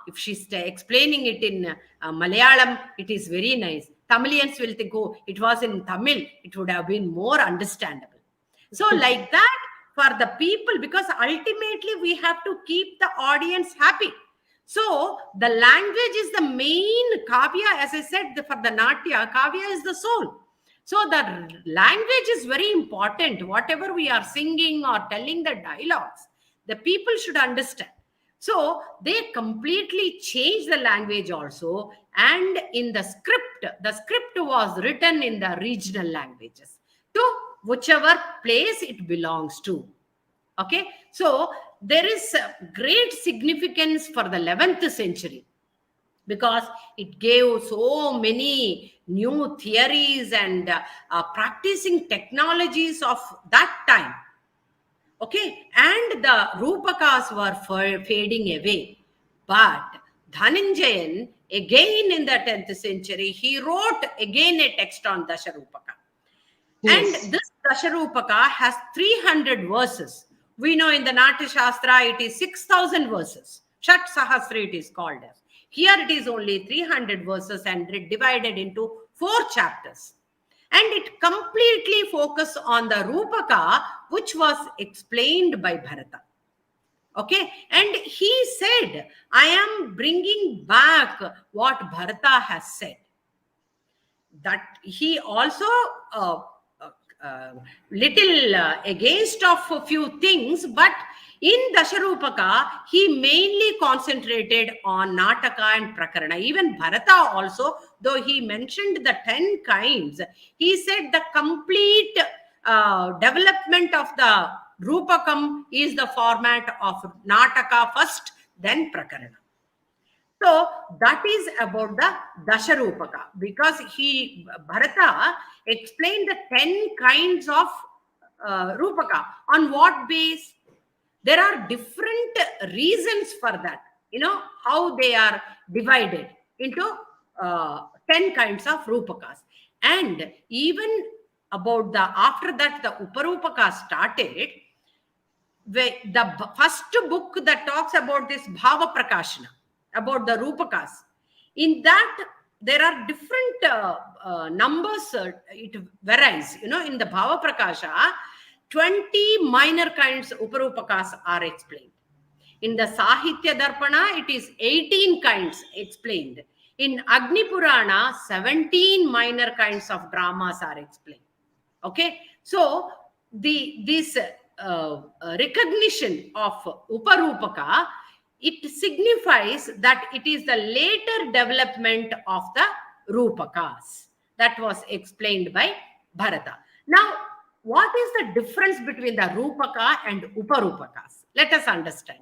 if she's explaining it in Malayalam, it is very nice. Tamilians will think, oh, it was in Tamil, it would have been more understandable. So like that, for the people, because ultimately we have to keep the audience happy. So the language is the main kavya, as I said, for the Natya, kavya is the soul. So the language is very important. Whatever we are singing or telling the dialogues, the people should understand. So they completely changed the language also. And in the script was written in the regional languages to whichever place it belongs to. Okay, so there is great significance for the 11th century because it gave so many new theories and practicing technologies of that time. Okay, and the Rupakas were fading away. But Dhananjayan, again in the 10th century, he wrote again a text on Dasharupaka. Yes. And this Dasharupaka has 300 verses. We know in the Natyashastra it is 6,000 verses. Shat Sahasra it is called as. Here it is only 300 verses and divided into 4 chapters. And it completely focuses on the Rupaka, which was explained by Bharata. Okay, and he said, I am bringing back what Bharata has said. That he also little against of a few things, but in Dasharupaka, he mainly concentrated on Nataka and Prakarana. Even Bharata also, though he mentioned the 10 kinds, he said the complete development of the Rupakam is the format of Nataka first, then Prakarana. So that is about the Dasharupaka, because Bharata explained the 10 kinds of Rupaka. On what base? There are different reasons for that, how they are divided into 10 kinds of Rupakas. And even about after that, the Uparupaka started. The first book that talks about this Bhava Prakashana, about the Rupakas. In that, there are different numbers. It varies. In the Bhava Prakasha, 20 minor kinds of Uparupakas are explained. In the Sahitya Darpana, it is 18 kinds explained. In Agni Purana, 17 minor kinds of dramas are explained. Okay, so this recognition of Uparupaka, it signifies that it is the later development of the Rupakas that was explained by Bharata. Now, what is the difference between the Rupaka and Uparupakas? Let us understand.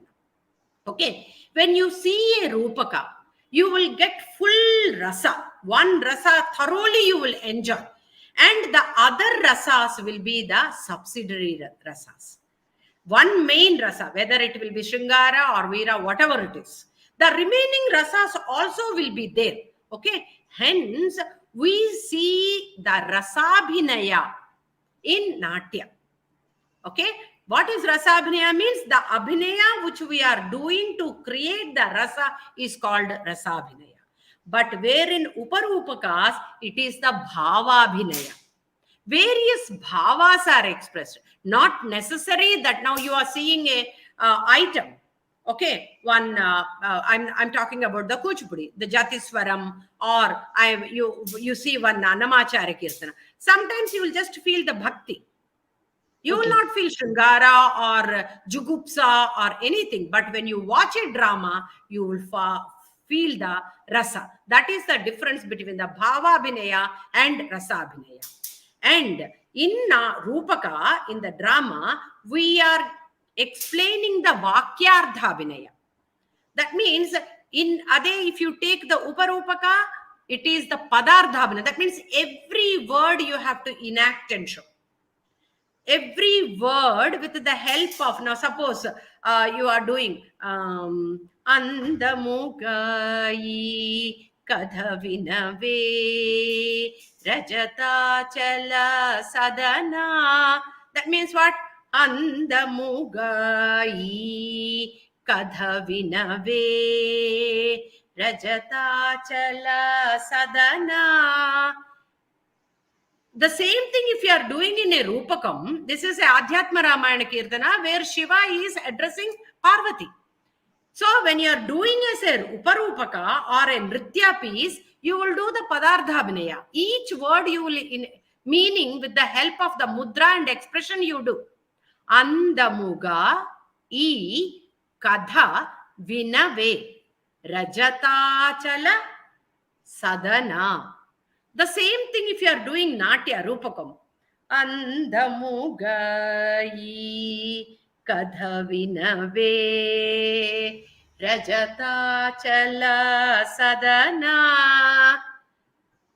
Okay, when you see a Rupaka, you will get full rasa. One rasa thoroughly you will enjoy. And the other rasas will be the subsidiary rasas. One main rasa, whether it will be Shringara or Veera, whatever it is. The remaining rasas also will be there. Okay, hence we see the rasabhinaya in Natya. Okay, what is rasabhinaya means? The abhinaya which we are doing to create the rasa is called rasabhinaya. But wherein Uparupakas, it is the bhavabhinaya. Various bhavas are expressed. Not necessary that now you are seeing a item. Okay, one I'm talking about the Kuchipudi, the Jatiswaram, or you see one Namachara Kirtana. Sometimes you will just feel the bhakti. You will not feel Shringara or Jugupsa or anything. But when you watch a drama, you will feel the rasa. That is the difference between the bhava abhinaya and rasa abhinaya. And In Rupaka, in the drama, we are explaining the Vakyardha Vinaya. That means in Ade, if you take the Uparupaka, it is the Padardha Vinaya. That means every word you have to enact and show. Every word with the help of, now suppose you are doing Andamugai Kadhavinave Rajata Chala Sadana. That means what? Andamugai Kadhavinave Rajata Chala Sadana. The same thing if you are doing in a Rupakam, this is a Adhyatma Ramayana Kirtana where Shiva is addressing Parvati. So when you are doing as a Uparupaka or a Nritya piece, you will do the Padardha Vinaya. Each word you will, in meaning with the help of the mudra and expression you do. Andamuga I Kadha Vinave Rajatachala Sadana. The same thing if you are doing Natya Rupakam. Andamugai Kadhavinave Rajatachala Sadana.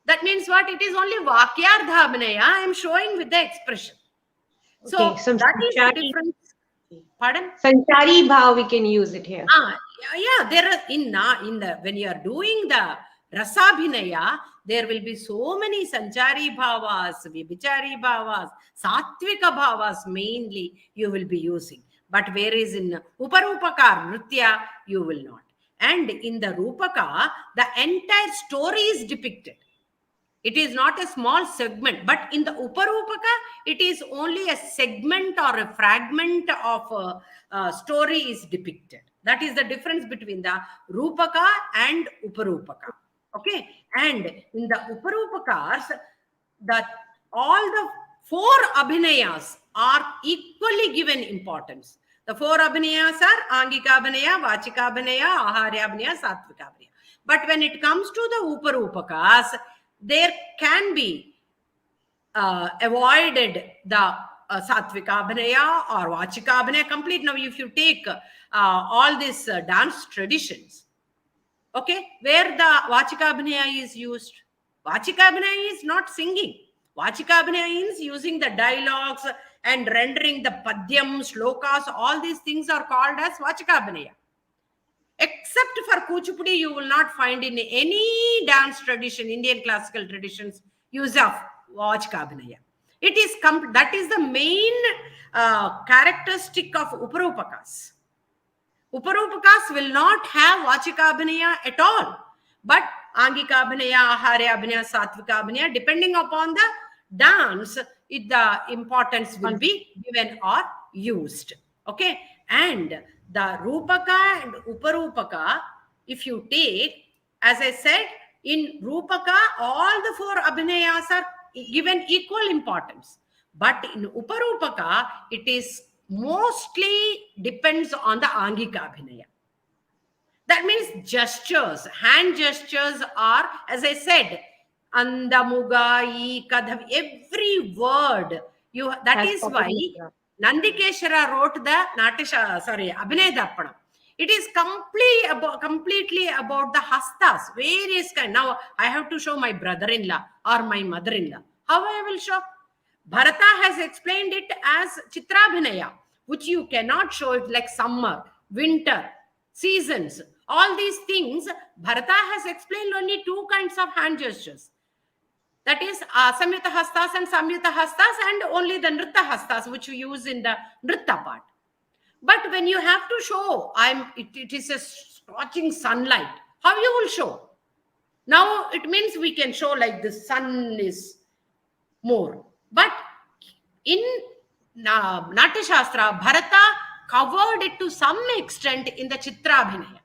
That means what? It is only Vakyardha Abhinaya I am showing with the expression. So Okay, some that is the Sanchari, difference. Pardon? Sanchari bhav we can use it here. Yeah, there are in the when you are doing the Rasabhinaya, there will be so many Sanchari bhavas, Vibhichari bhavas, Satvika bhavas mainly you will be using. But whereas in Uparupaka, Nritya, you will not. And in the Rupaka, the entire story is depicted. It is not a small segment, but in the Uparupaka, it is only a segment or a fragment of a story is depicted. That is the difference between the Rupaka and Uparupaka. Okay, and in the Uparupakas, all the 4 abhinayas are equally given importance. The 4 abhinayas are Angika abhinaya, Vachika abhinaya, Aharya abhinaya, Satvika abhinaya. But when it comes to the Uparupakas, there can be avoided the Satvika abhinaya or Vachika abhinaya complete. Now, if you take all these dance traditions, okay, where the Vachika abhinaya is used, Vachika abhinaya is not singing. Vachika abhinaya is using the dialogues and rendering the padyam, shlokas, all these things are called as Vachika abhinaya. Except for Kuchipudi, you will not find in any dance tradition, Indian classical traditions, use of Vachika abhinaya. It is that is the main characteristic of Uparupakas. Uparupakas will not have Vachika abhinaya at all, but Angika abhinaya, Aharya abhinaya, Satvika abhinaya, depending upon the dance, the importance will be given or used. Okay, and the Rupaka and Uparupaka, if you take, as I said, in Rupaka, all the 4 abhinayas are given equal importance. But in Uparupaka, it is mostly depends on the Angika abhinaya. That means gestures, hand gestures are, as I said, Andamugai, Kadhavi, every word. That is why Nandikeshwara wrote the Abhinay Darpanam. It is completely about the hastas, various kind. Now, I have to show my brother-in-law or my mother-in-law. How I will show? Bharata has explained it as Chitrabhinaya, which you cannot show it like summer, winter, seasons. All these things, Bharata has explained only 2 kinds of hand gestures. That is Samyuta Hastas and Samyuta Hastas, and only the Nritta Hastas, which we use in the Nritta part. But when you have to show, it is a scorching sunlight, how you will show? Now, it means we can show like the sun is more. But in Natyashastra, Bharata covered it to some extent in the Chitra Abhinaya.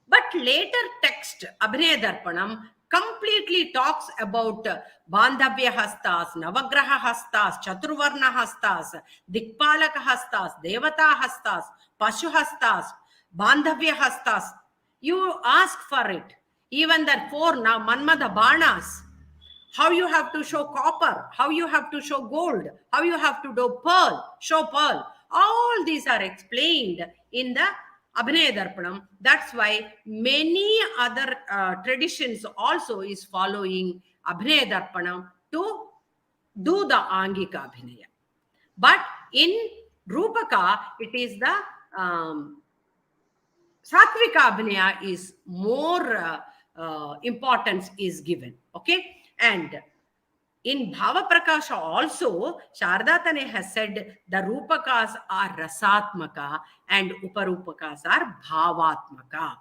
But later text, Abhinaya Darpanam, completely talks about Bandhavya Hastas, Navagraha Hastas, Chaturvarna Hastas, Dikpalaka Hastas, Devata Hastas, Pashu Hastas, Bandhavya Hastas. You ask for it. Even the 4 now Manmada Banas, how you have to show copper, how you have to show gold, how you have to do pearl, show pearl. All these are explained in the Abhinaya Darpanam. That's why many other traditions also is following Abhinaya Darpanam to do the Angika Abhinaya. But in Rupaka, it is the Satvika Abhinaya is more importance is given. Okay, and in Bhava Prakasha also, Shardatane has said the Rupakas are Rasatmaka and Uparupakas are Bhavatmaka.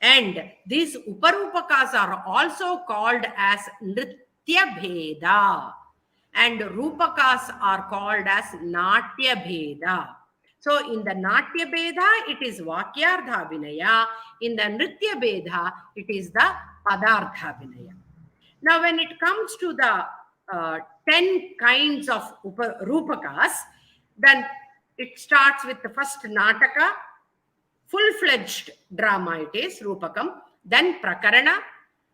And these Uparupakas are also called as Nritya Bheda. And Rupakas are called as Natya Bheda. So in the Natya Bheda, it is Vakyardha Vinaya. In the Nritya Bheda, it is the Padartha Vinaya. Now, when it comes to the 10 kinds of Rupakas, then it starts with the first Nataka, full-fledged drama it is, Rupakam, then Prakarana,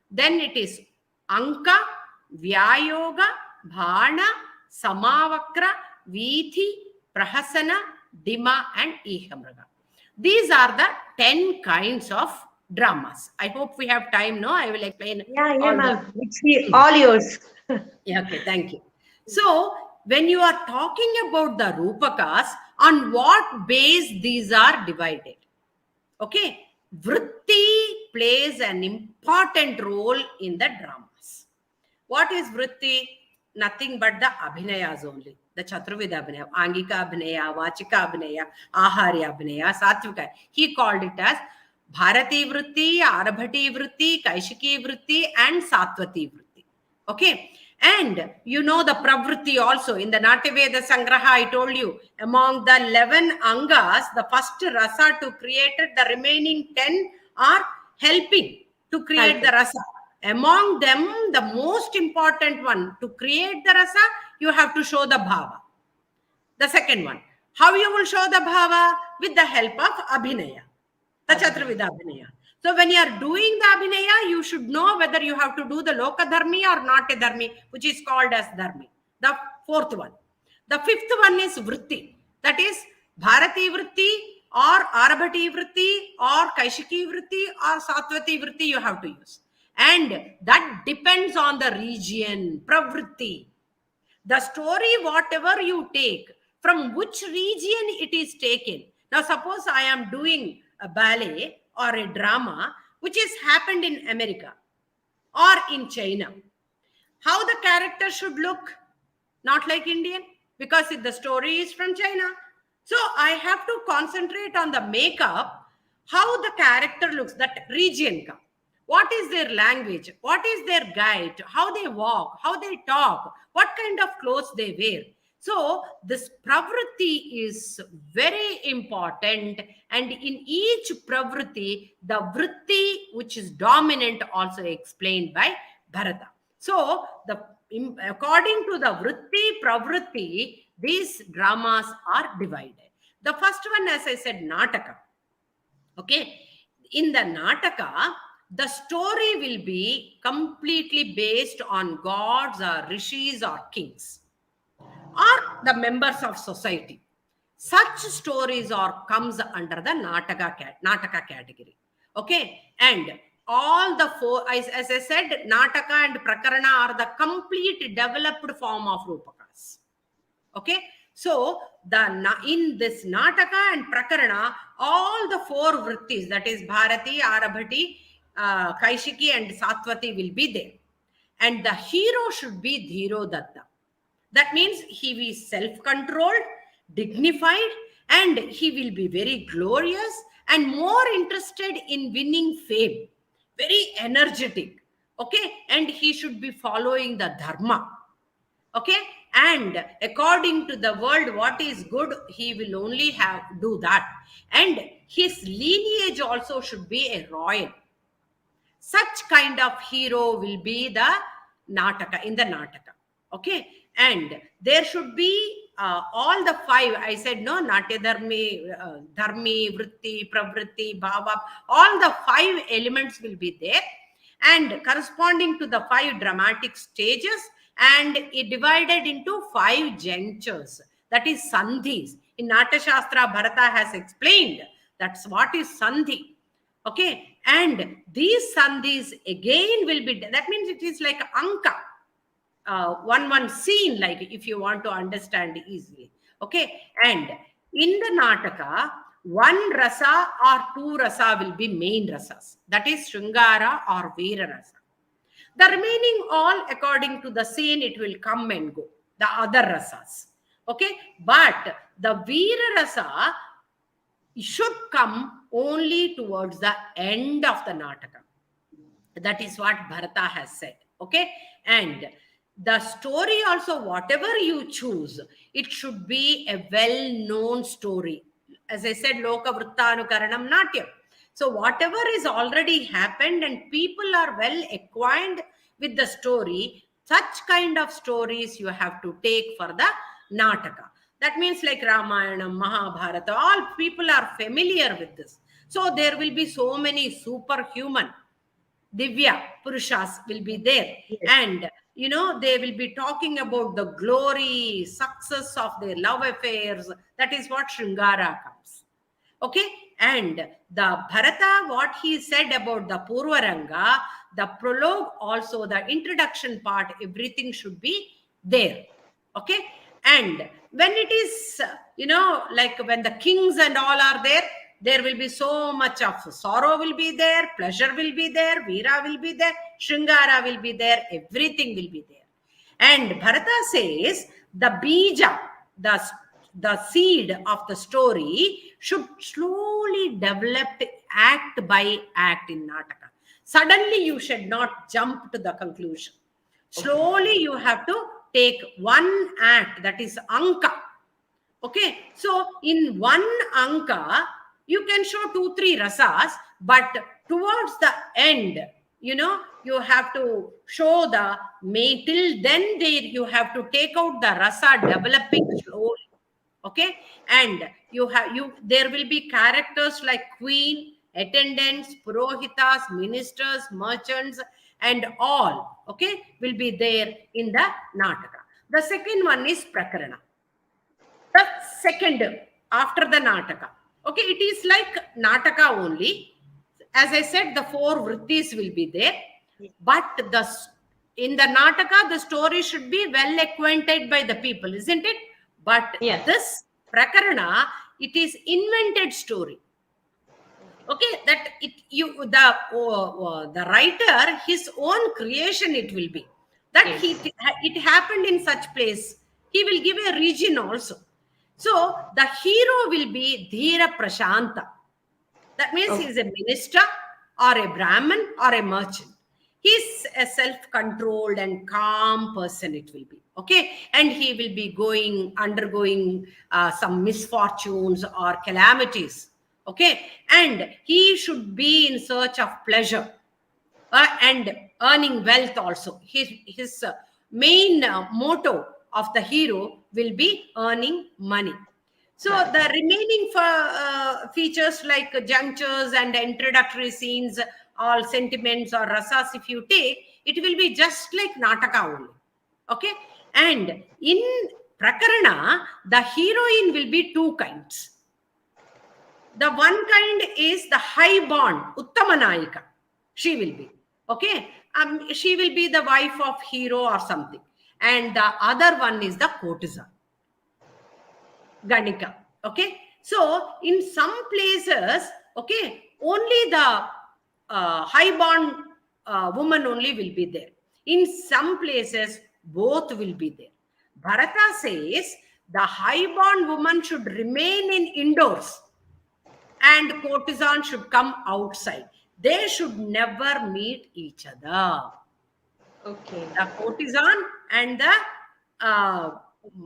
then it is Anka, Vyayoga, Bhana, Samavakra, Vithi, Prahasana, Dima, and Ihamraga. These are the 10 kinds of dramas. I hope we have time, no? I will explain. Yeah, ma'am. It's all yours. Yeah, okay, thank you. So, when you are talking about the Rupakas, on what base these are divided? Okay, Vritti plays an important role in the dramas. What is Vritti? Nothing but the Abhinayas only. The Chaturveda Abhinaya, Angika Abhinaya, Vachika Abhinaya, Aharya Abhinaya, Satvika. He called it as Bharati Vritti, Arabhati Vritti, Kaishiki Vritti, and Satvati Vritti. Okay. And you know the Pravritti also. In the Natyaveda Sangraha, I told you, among the 11 Angas, the first rasa to create it, the remaining 10 are helping to create the rasa. Among them, the most important one, to create the rasa, you have to show the bhava. The second one, how you will show the bhava? With the help of Abhinaya, the Chaturveda Abhinaya. So when you are doing the Abhinaya, you should know whether you have to do the Loka Dharmi or Natya Dharmi, which is called as Dharmi. The fourth one. The fifth one is Vritti. That is Bharati Vritti or Arabhati Vritti or Kaishiki Vritti or Satvati Vritti you have to use. And that depends on the region, Pravritti. The story, whatever you take, from which region it is taken. Now, suppose I am doing a ballet or a drama which has happened in America or in China. How the character should look? Not like Indian, because the story is from China. So I have to concentrate on the makeup, how the character looks, that region. What is their language? What is their guide? How they walk? How they talk? What kind of clothes they wear? So this pravritti is very important, and in each pravritti, the vritti which is dominant also explained by Bharata. So according to the vritti, pravritti, these dramas are divided. The first one, as I said, Nataka. Okay, in the Nataka, the story will be completely based on gods or rishis or kings or the members of society. Such stories comes under the Nataka category. Okay, and all the four, as I said, Nataka and Prakarana are the complete developed form of Rupakas. Okay, so in this Nataka and Prakarana, all the four vrittis, that is Bharati, Arabhati, Kaishiki and Satvati will be there. And the hero should be Dhirodatta. That means he is self-controlled, dignified, and he will be very glorious and more interested in winning fame. Very energetic. Okay, and he should be following the dharma. Okay, and according to the world, what is good, he will only do that. And his lineage also should be a royal. Such kind of hero will be the Nataka, in the Nataka. Okay, and there should be all the five. I said no, Natya Dharmi, Dharmi, Vritti, Pravritti, Bhava, all the five elements will be there. and corresponding to the 5 dramatic stages, and it divided into 5 junctures, that is sandhis. In Natyashastra, Bharata has explained that's what is sandhi. Okay, and these sandhis again will be, that means it is like anka, one scene, like if you want to understand easily. Okay, and in the Nataka, one rasa or two rasa will be main rasas, that is Shringara or Veera rasa. The remaining all according to the scene, it will come and go, the other rasas. Okay, but the Veera rasa should come only towards the end of the Nataka. That is what Bharata has said. Okay, and the story also, whatever you choose, it should be a well-known story. As I said, Loka Vrittanukaranam Natyam. So whatever is already happened and people are well acquainted with the story, such kind of stories you have to take for the Nataka. That means like Ramayana, Mahabharata, all people are familiar with this. So there will be so many superhuman Divya Purushas will be there. Yes. And, they will be talking about the glory, success of their love affairs. That is what Shringara comes. Okay. And the Bharata, what he said about the Purvaranga, the prologue also, the introduction part, everything should be there. Okay. And when it is, like when the kings and all are there, there will be so much of sorrow will be there, pleasure will be there, Veera will be there, Shringara will be there, everything will be there. And Bharata says the bija, the seed of the story should slowly develop act by act in Nataka. Suddenly you should not jump to the conclusion. Slowly you have to take one act, that is Anka. Okay, so in one Anka, you can show 2-3 rasas, but towards the end, you have to show the main, till then there you have to take out the rasa developing slowly. Okay, and there will be characters like queen, attendants, purohitas, ministers, merchants, and all, okay, will be there in the Nataka. The second one is Prakarana. The second, after the Nataka. Okay, it is like Nataka only. As I said, the 4 vrittis will be there. But in the Nataka, the story should be well acquainted by the people, isn't it? But Yes. this Prakarana, it is invented story. Okay, that the writer, his own creation it will be. That Yes. it happened in such place. He will give a region also. So the hero will be Dhira Prashanta. That means he is a minister or a Brahmin or a merchant. He's a self-controlled and calm person, it will be. Okay. And he will be undergoing some misfortunes or calamities. Okay. And he should be in search of pleasure and earning wealth also. His main motto of the hero will be earning money. So the remaining features like junctures and introductory scenes, all sentiments or rasas, if you take, it will be just like Nataka only. Okay. And in Prakarana, the heroine will be 2 kinds. The one kind is the high-born, Uttamanayika. She will be. Okay. She will be the wife of hero or something. And the other one is the courtesan, Ganika. Okay. So in some places, okay, only the high-born woman only will be there. In some places, both will be there. Bharata says the high-born woman should remain in indoors and courtesan should come outside. They should never meet each other. Okay. The courtesan and the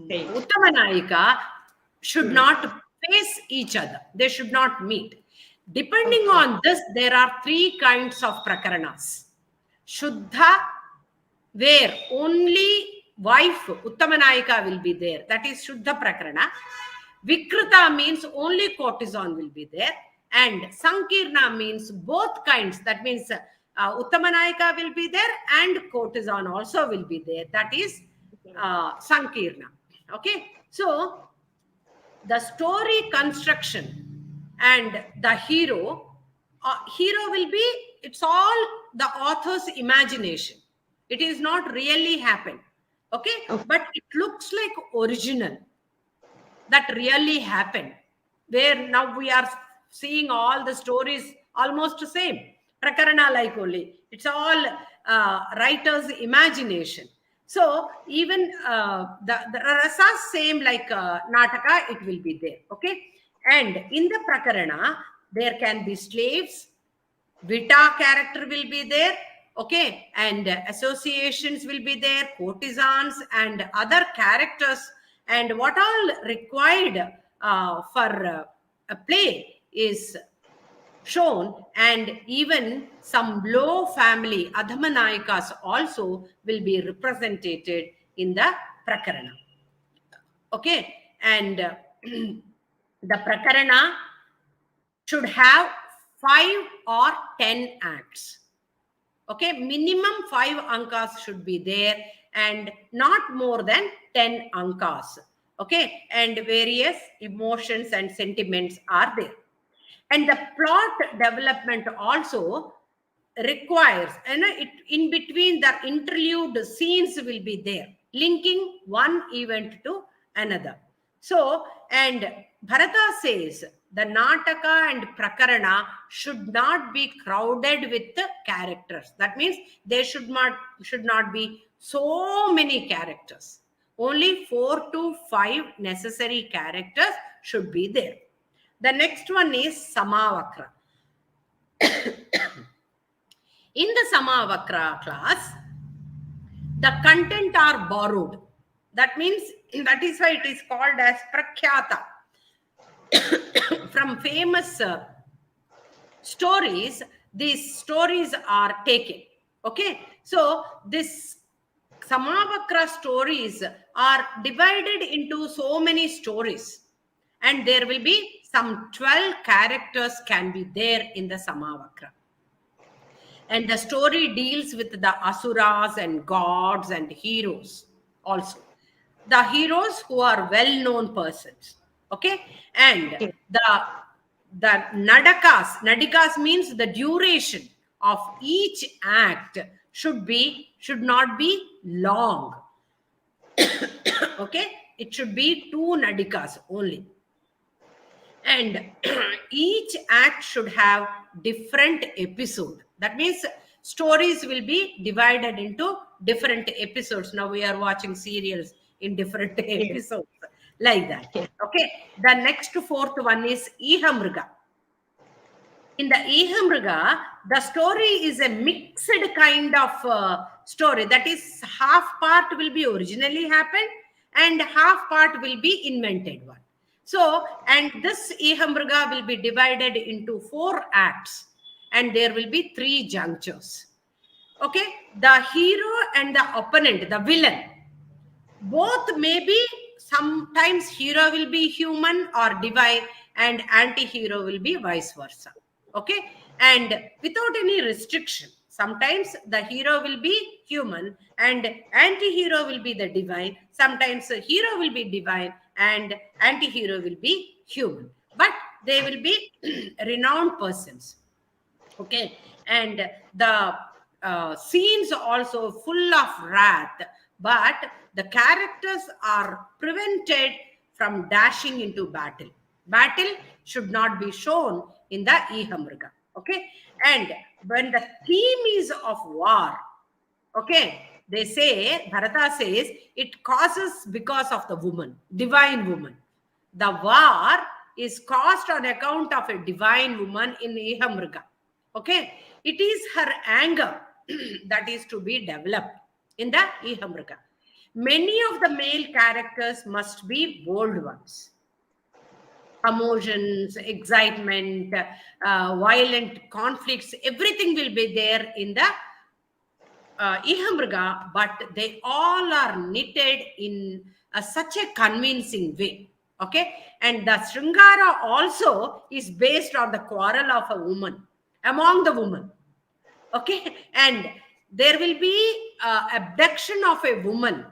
Uttamanayika should not face each other. They should not meet. Depending on this, there are 3 kinds of prakaranas. Shuddha, where only wife, Uttamanayika, will be there. That is Shuddha Prakarana. Vikrita means only courtesan will be there. And Sankirna means both kinds. That means Uttamanayaka will be there and courtesan also will be there. That is Sankirna. Okay. So the story construction and the hero will be, it's all the author's imagination. It is not really happened. Okay. But it looks like original, that really happened, where now we are seeing all the stories almost the same prakarana, like only it's all writer's imagination. So even the rasa same, like nataka, it will be there. Okay. And in the prakarana there can be slaves, Vita character will be there. Okay. And associations will be there, courtesans and other characters, and what all required for a play is shown. And even some low family adhamanayikas also will be represented in the prakarana. Okay. And the prakarana should have 5 or 10 acts. Okay, minimum 5 ankas should be there and not more than 10 ankas. Okay, and various emotions and sentiments are there. And the plot development also requires, and in between the interlude scenes will be there, linking one event to another. So, and Bharata says the Nataka and Prakarana should not be crowded with the characters. That means there should not be so many characters. Only 4 to 5 necessary characters should be there. The next one is Samavakra. In the Samavakra class, the content are borrowed. That means, that is why it is called as Prakhyata. From famous stories, these stories are taken. Okay. So this Samavakra stories are divided into so many stories. And there will be some 12 characters can be there in the Samavakra. And the story deals with the asuras and gods and heroes also. The heroes who are well-known persons. Okay. And the nadikas means the duration of each act should not be long. Okay. It should be 2 nadikas only. And each act should have different episode. That means stories will be divided into different episodes. Now we are watching serials in different episodes, like that. Okay. The next 4th one is Ihamriga. In the Ihamriga, the story is a mixed kind of story. That is, half part will be originally happened and half part will be invented one. So, and this Ihamriga will be divided into 4 acts and there will be 3 junctures. Okay. The hero and the opponent, the villain, both may be, sometimes hero will be human or divine and anti-hero will be vice versa. Okay. And without any restriction, sometimes the hero will be human and anti-hero will be the divine. Sometimes the hero will be divine and anti-hero will be human. But they will be renowned persons. Okay. And the scenes also full of wrath, but the characters are prevented from dashing into battle. Battle should not be shown in the Ihamriga. Okay. And when the theme is of war, okay, they say, Bharata says, it causes because of the woman, divine woman. The war is caused on account of a divine woman in Ihamriga. Okay. It is her anger that is to be developed in the Ihamriga. Many of the male characters must be bold ones. Emotions, excitement, violent conflicts, everything will be there in the Ihamriga, but they all are knitted in such a convincing way. Okay. And the Sringara also is based on the quarrel of a woman, among the women. Okay, and there will be abduction of a woman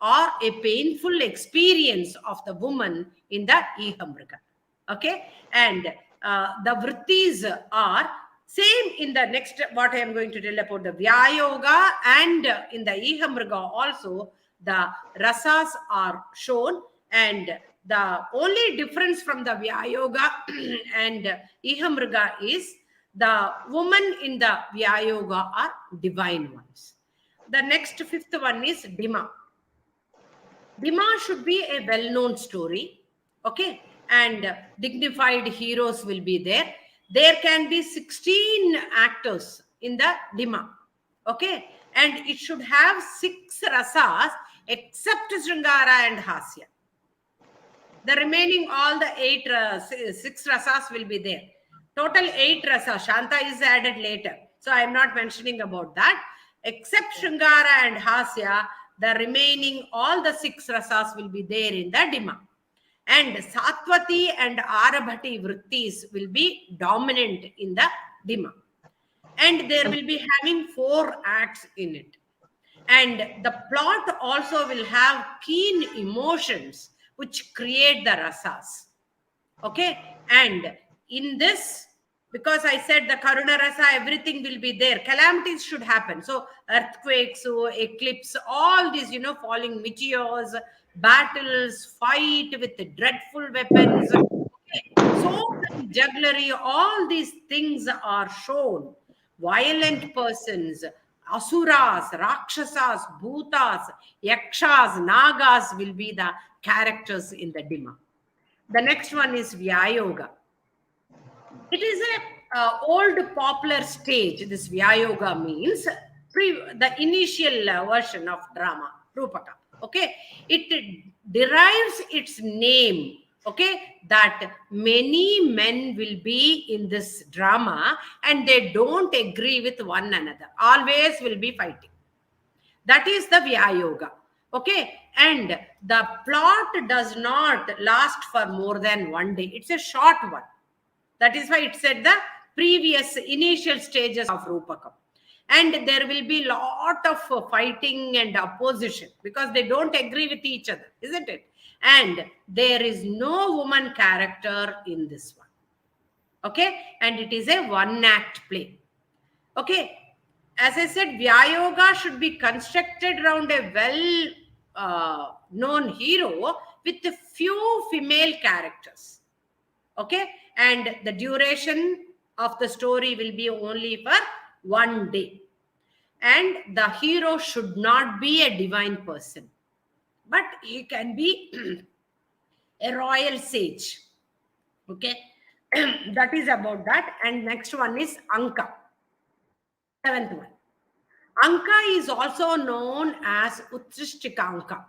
or a painful experience of the woman in the Ihamrika. Okay, and the vrittis are same in the next, what I am going to tell about the Vyayoga, and in the Ihamrika also the rasas are shown, and the only difference from the Vyayoga and Ihamrika is the women in the Vyayoga are divine ones. The next fifth one is Dima. Dima should be a well-known story, okay, and dignified heroes will be there. There can be 16 actors in the Dima, okay, and it should have 6 rasas except Sringara and Hasya. The remaining, all the 6 rasas will be there. Total 8 rasas. Shanta is added later, so I am not mentioning about that. Except Shringara and Hasya, the remaining, all the 6 rasas will be there in the Dima. And Satvati and Arabhati vrittis will be dominant in the Dima. And there will be having 4 acts in it. And the plot also will have keen emotions which create the rasas. Okay, and in this, because I said the Karuna Rasa, everything will be there. Calamities should happen. So earthquakes, so eclipse, all these, falling meteors, battles, fight with the dreadful weapons. Okay. So many jugglery, all these things are shown. Violent persons, asuras, rakshasas, bhutas, yakshas, nagas will be the characters in the Dima. The next one is Vyayoga. It is a old popular stage. This Vyayoga means the initial version of drama, Rupaka. Okay, it derives its name. Okay, that many men will be in this drama and they don't agree with one another. Always will be fighting. That is the Vyayoga. Okay, and the plot does not last for more than one day. It's a short one. That is why it said the previous initial stages of Rupakam. And there will be lot of fighting and opposition because they don't agree with each other, isn't it? And there is no woman character in this one. Okay, and it is a one-act play. Okay, as I said, Vyayoga should be constructed around a well-known hero with a few female characters. Okay, and the duration of the story will be only for one day. And the hero should not be a divine person, but he can be a royal sage. Okay, that is about that. And next one is Anka, 7th one. Anka is also known as Uttrishtika Anka.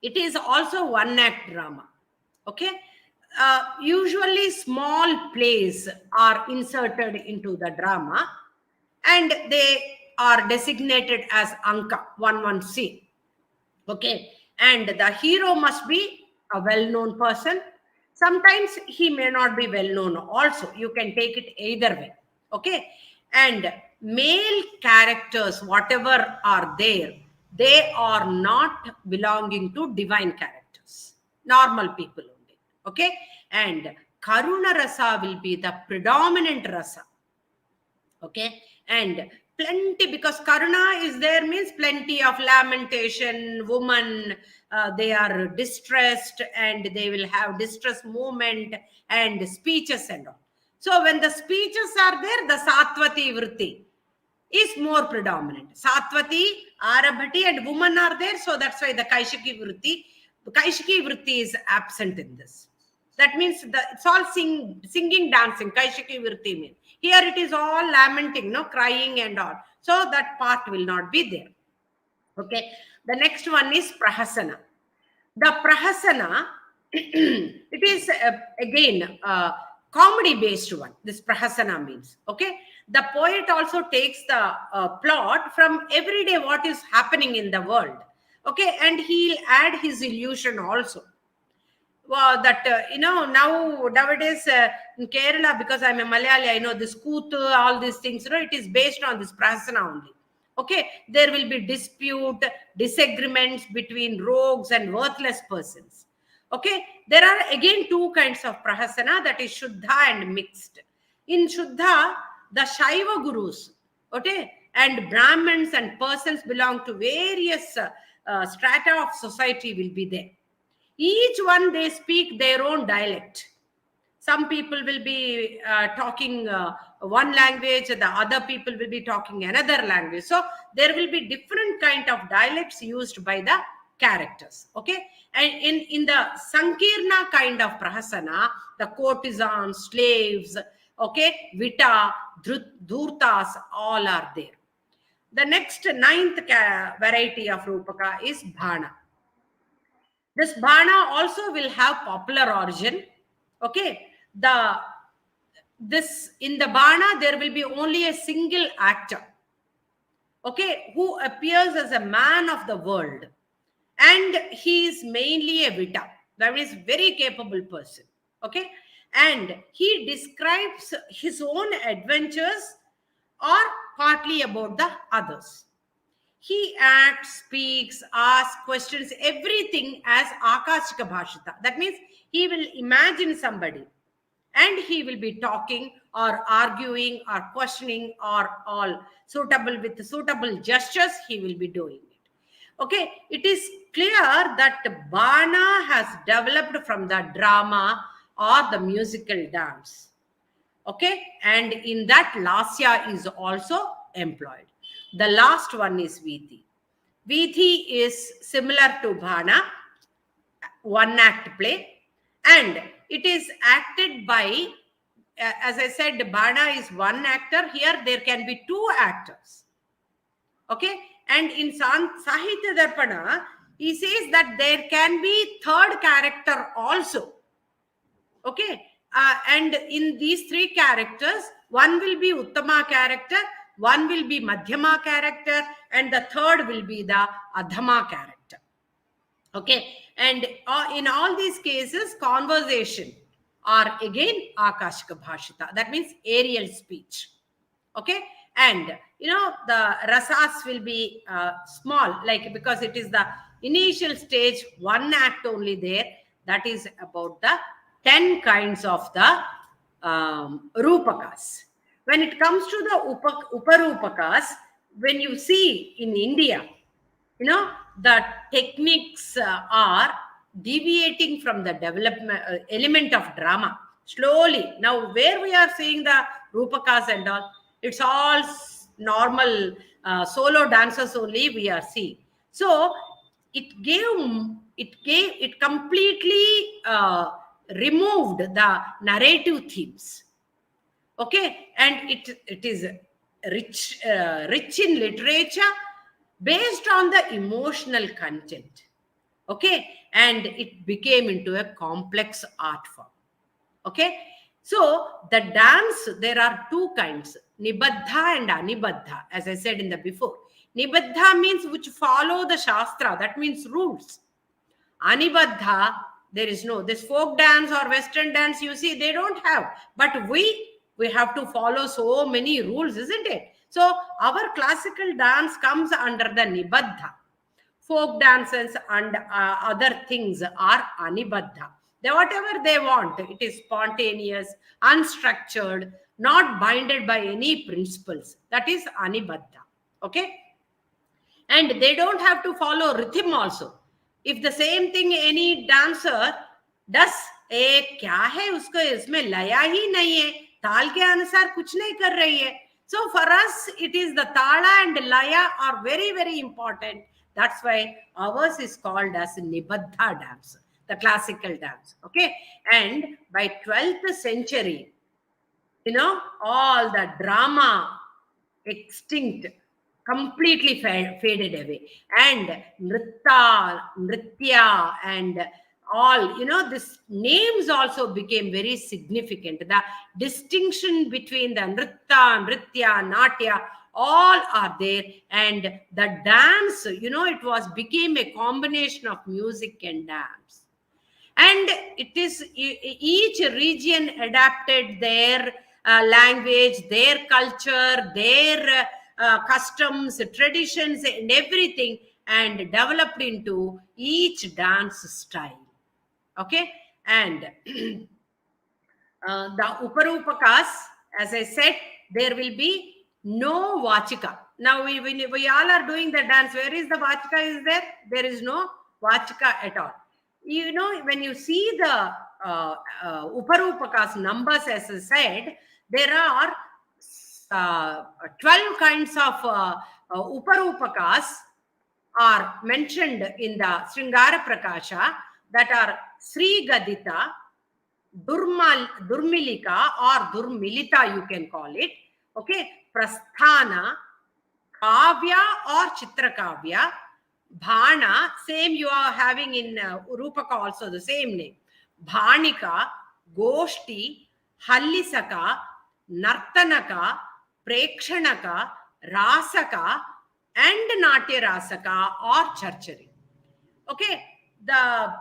It is also one-act drama. Okay, usually small plays are inserted into the drama and they are designated as Anka, 1-1 Okay, and the hero must be a well-known person. Sometimes he may not be well-known also. You can take it either way. Okay, and male characters, whatever are there, they are not belonging to divine characters, normal people only. Okay, and Karuna Rasa will be the predominant rasa. Okay, and plenty, because Karuna is there means plenty of lamentation, woman, they are distressed and they will have distress movement and speeches and all. So when the speeches are there, the Satvati Vritti is more predominant. Satvati, Arabhati and woman are there, so that's why the Kaishiki Vritti is absent in this. That means it's all singing, dancing. Kaishiki Vritti means. Here it is all lamenting, no, crying and all. So that part will not be there. Okay. The next one is Prahasana. The Prahasana, it is again comedy based one. This Prahasana means. Okay. The poet also takes the plot from everyday what is happening in the world. Okay. And he'll add his illusion also. Wow, that nowadays in Kerala, because I'm a Malayali, I know this Kutu, all these things. It is based on this Prasthana only. Okay, there will be dispute, disagreements between rogues and worthless persons. Okay, there are again two kinds of Prahasana, that is Shuddha and mixed. In Shuddha, the Shaiva gurus, okay, and Brahmins and persons belong to various strata of society will be there. Each one, they speak their own dialect. Some people will be talking one language, the other people will be talking another language. So there will be different kind of dialects used by the characters. Okay, and in the Sankirna kind of Prahasana, the courtesans, slaves, okay, Vita, Dhurtas, all are there. The next ninth variety of Rupaka is Bhana. This Bhana also will have popular origin. Okay, this in the Bhana there will be only a single actor. Okay, who appears as a man of the world, and he is mainly a Vita. That is very capable person. Okay, and he describes his own adventures or partly about the others. He acts, speaks, asks questions, everything as Akashika Bhashita. That means he will imagine somebody and he will be talking or arguing or questioning or all suitable with suitable gestures, he will be doing it. Okay, it is clear that Bhana has developed from the drama or the musical dance. Okay, and in that Lasya is also employed. The last one is Vithi. Vithi is similar to Bhana, one act play, and it is acted by, as I said, Bhana is one actor. Here there can be two actors. Okay, and in Sahitya Darpana, he says that there can be third character also. Okay, and in these three characters, one will be Uttama character, one will be Madhyama character, and the third will be the Adhama character. Okay, and in all these cases, conversation are again Akashika Bhashita. That means aerial speech. Okay, and the rasas will be small, like, because it is the initial stage, one act only there. That is about the 10 kinds of the rupakas. When it comes to the uparupakas, when you see in India, the techniques are deviating from the development element of drama slowly. Now, where we are seeing the rupakas and all, it's all normal solo dancers only we are seeing. So it completely removed the narrative themes. Okay, and it is rich in literature based on the emotional content. Okay, and it became into a complex art form. Okay, so the dance, there are two kinds, Nibaddha and Anibadha, as I said in the before. Nibaddha means which follow the Shastra, that means rules. Anibadha, there is no, this folk dance or Western dance, you see, they don't have. But we have to follow so many rules, isn't it? So our classical dance comes under the Nibaddha. Folk dances and other things are Anibadha. Whatever they want, it is spontaneous, unstructured, not binded by any principles. That is Anibadha. Okay? And they don't have to follow rhythm also. If the same thing any dancer does, क्या है उसको इसमें लया ही नहीं है, ताल के अनुसार कुछ नहीं कर रही है. So for us, it is the tala and laya are very, very important. That's why ours is called as Nibaddha dance, the classical dance. Okay, and by 12th century, all the drama extinct, completely faded away, and nritya and all, this names also became very significant. The distinction between the nritya, natya, all are there, and the dance, it became a combination of music and dance. And it is each region adapted their language, their culture, their customs, traditions, and everything, and developed into each dance style. Okay, and the Uparupakas, as I said, there will be no Vachika. Now, we all are doing the dance. Where is the Vachika? Is there? There is no Vachika at all. You know, when you see the Uparupakas numbers, as I said, there are 12 kinds of Uparupakas are mentioned in the Sringara Prakasha, that are Sri Gadita, Durmilika or Durmilita, you can call it. Okay, Prasthana, Kavya or Chitrakavya, Bhana, same you are having in Rupaka also, the same name. Bhanika, Ghosti, Hallisaka, Nartanaka, Prekshanaka, Rasaka, and Natya Rasaka or Charchari. Okay, the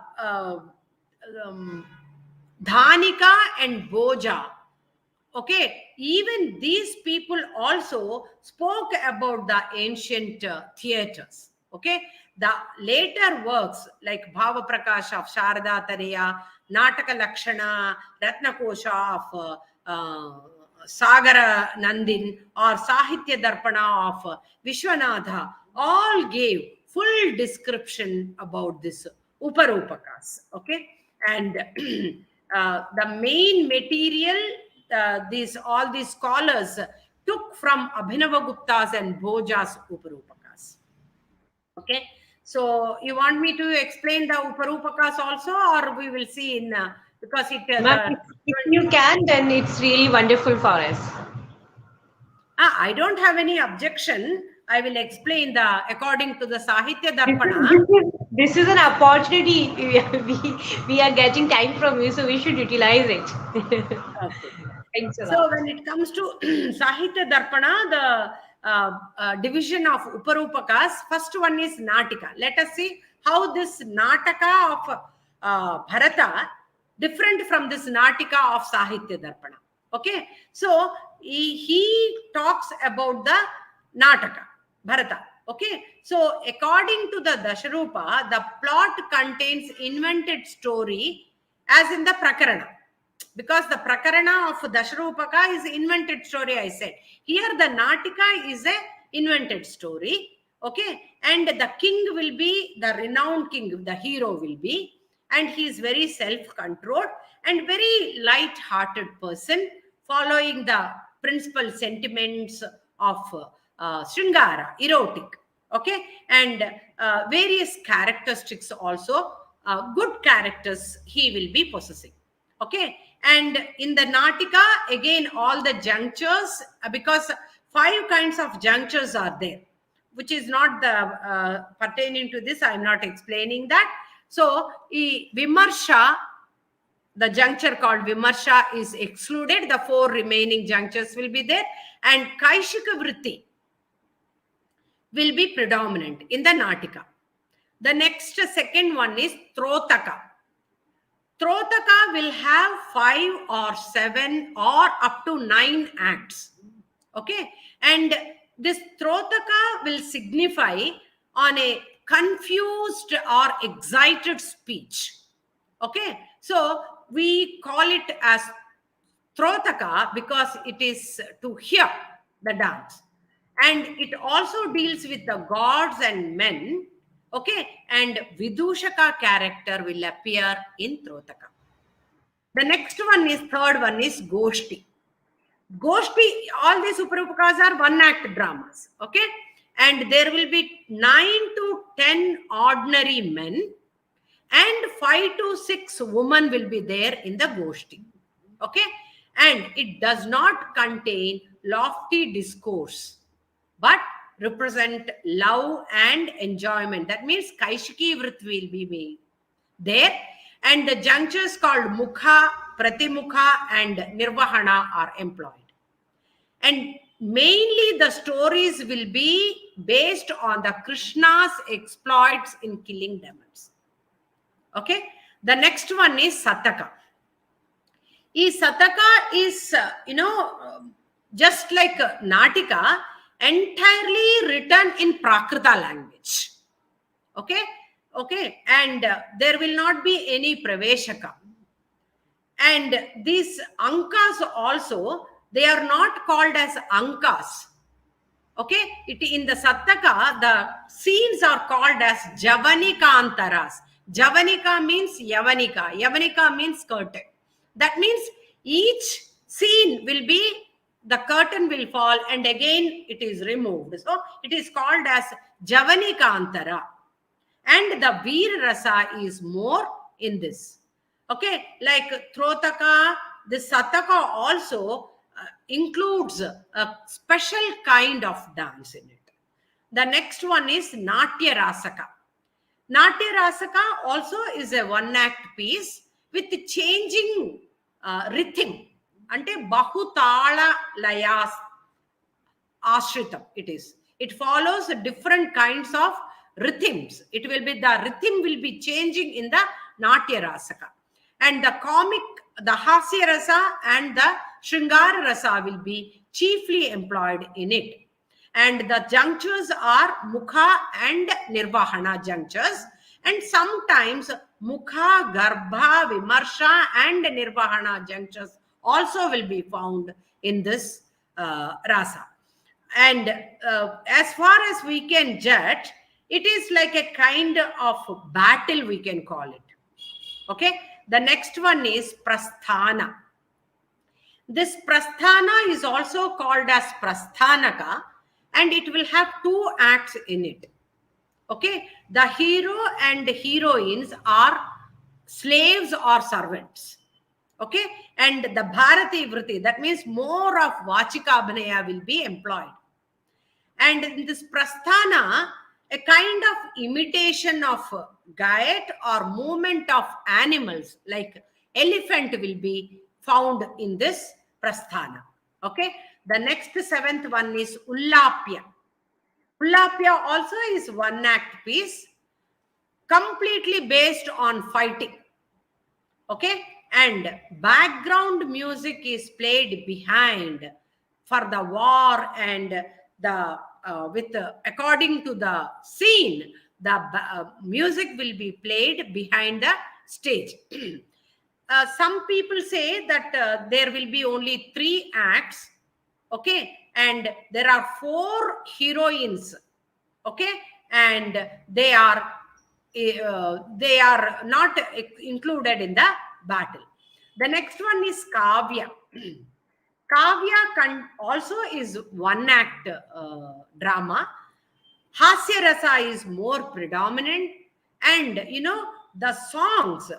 Dhanika and Boja. Okay, even these people also spoke about the ancient theaters. Okay, the later works like Bhava Prakash of Sharada Tareya, Nataka Lakshana, Ratnakosha of Sagara Nandin, or Sahitya Darpana of Vishwanatha, all gave full description about this Uparupakas. Okay, and the main material all these scholars took from Abhinava Gupta's and Bhoja's Uparupakas. Okay, so you want me to explain the Uparupakas also, or we will see in because it if you can, then it's really wonderful for us. I don't have any objection. I will explain according to the Sahitya Darpana. This is an opportunity. We are getting time from you, so we should utilize it. Okay. Thanks a lot. So when it comes to Sahitya Darpana, the division of Uparupakas, first one is Natika. Let us see how this Nataka of Bharata different from this Natika of Sahitya Darpana. Okay, so he talks about the Nataka, Bharata. Okay, so according to the Dasharupa, the plot contains invented story as in the Prakarana. Because the Prakarana of Dasharupaka is invented story, I said. Here the Natika is a invented story. Okay, and the king will be the renowned king, the hero will be, and he is very self-controlled and very light-hearted person, following the principal sentiments of Sringara, erotic. Okay, and various characteristics also, good characters he will be possessing. Okay, and in the Natika, again, all the junctures, because 5 kinds of junctures are there, which is not the pertaining to this. I am not explaining that. So, Vimarsha, the juncture called Vimarsha is excluded. The 4 remaining junctures will be there. And Kaishika Vritti will be predominant in the Natika. The next second one is Trotaka. Trotaka will have 5 or 7 or up to 9 acts. Okay, and this Trotaka will signify on a confused or excited speech. Okay, so we call it as Trotaka because it is to hear the dance, and it also deals with the gods and men. Okay, and Vidushaka character will appear in Trotaka. The next one is, third one is Ghosti. Ghosti, all these Uparupakas are 1-act dramas. Okay, and there will be 9 to 10 ordinary men and 5 to 6 women will be there in the Ghosti. Okay, and it does not contain lofty discourse, but represent love and enjoyment. That means Kaishiki Vrit will be there, and the junctures called Mukha, Pratimukha, and Nirvahana are employed. And mainly the stories will be based on the Krishna's exploits in killing demons. Okay, The next one is Sataka. Sataka is, just like Natika, entirely written in Prakrita language. Okay, and there will not be any Praveshaka. And these Ankas also, they are not called as Ankas. Okay, in the Sataka, the scenes are called as Javanikantaras. Javanika means Yavanika. Yavanika means curtain. That means each scene will be, the curtain will fall and again it is removed. So it is called as Javanikantara. And the Veer Rasa is more in this. Okay, like Trotaka, the Sataka also includes a special kind of dance in it. The next one is Natya Rasaka. Natya Rasaka also is a one-act piece with changing rhythm. Ante Bahutala Layas Ashritam it is. It follows different kinds of rhythms. It will be, the rhythm will be changing in the Natya Rasaka. And the comic, the Hasya Rasa and the Shringara Rasa will be chiefly employed in it. And the junctures are Mukha and Nirvahana junctures. And sometimes Mukha, Garbha, Vimarsha and Nirvahana junctures also will be found in this Rasa. And as far as we can judge, it is like a kind of battle, we can call it. Okay, the next one is Prasthana. This Prasthana is also called as Prasthanaka, and it will have 2 acts in it. Okay, the hero and heroines are slaves or servants. Okay, and the Bharati Vriti, that means more of Vachika Abhinaya will be employed. And in this Prasthana, a kind of imitation of gait or movement of animals like elephant will be found in this Prasthana. Okay, the next 7th one is Ullapya. Ullapya also is one act piece, completely based on fighting. Okay, and background music is played behind for the war, and the according to the scene, the music will be played behind the stage. Some people say that there will be only 3 acts. Okay, and there are 4 heroines. Okay, and they are not included in the battle. The next one is Kavya. Kavya also is one act drama. Hasya Rasa is more predominant, and the songs,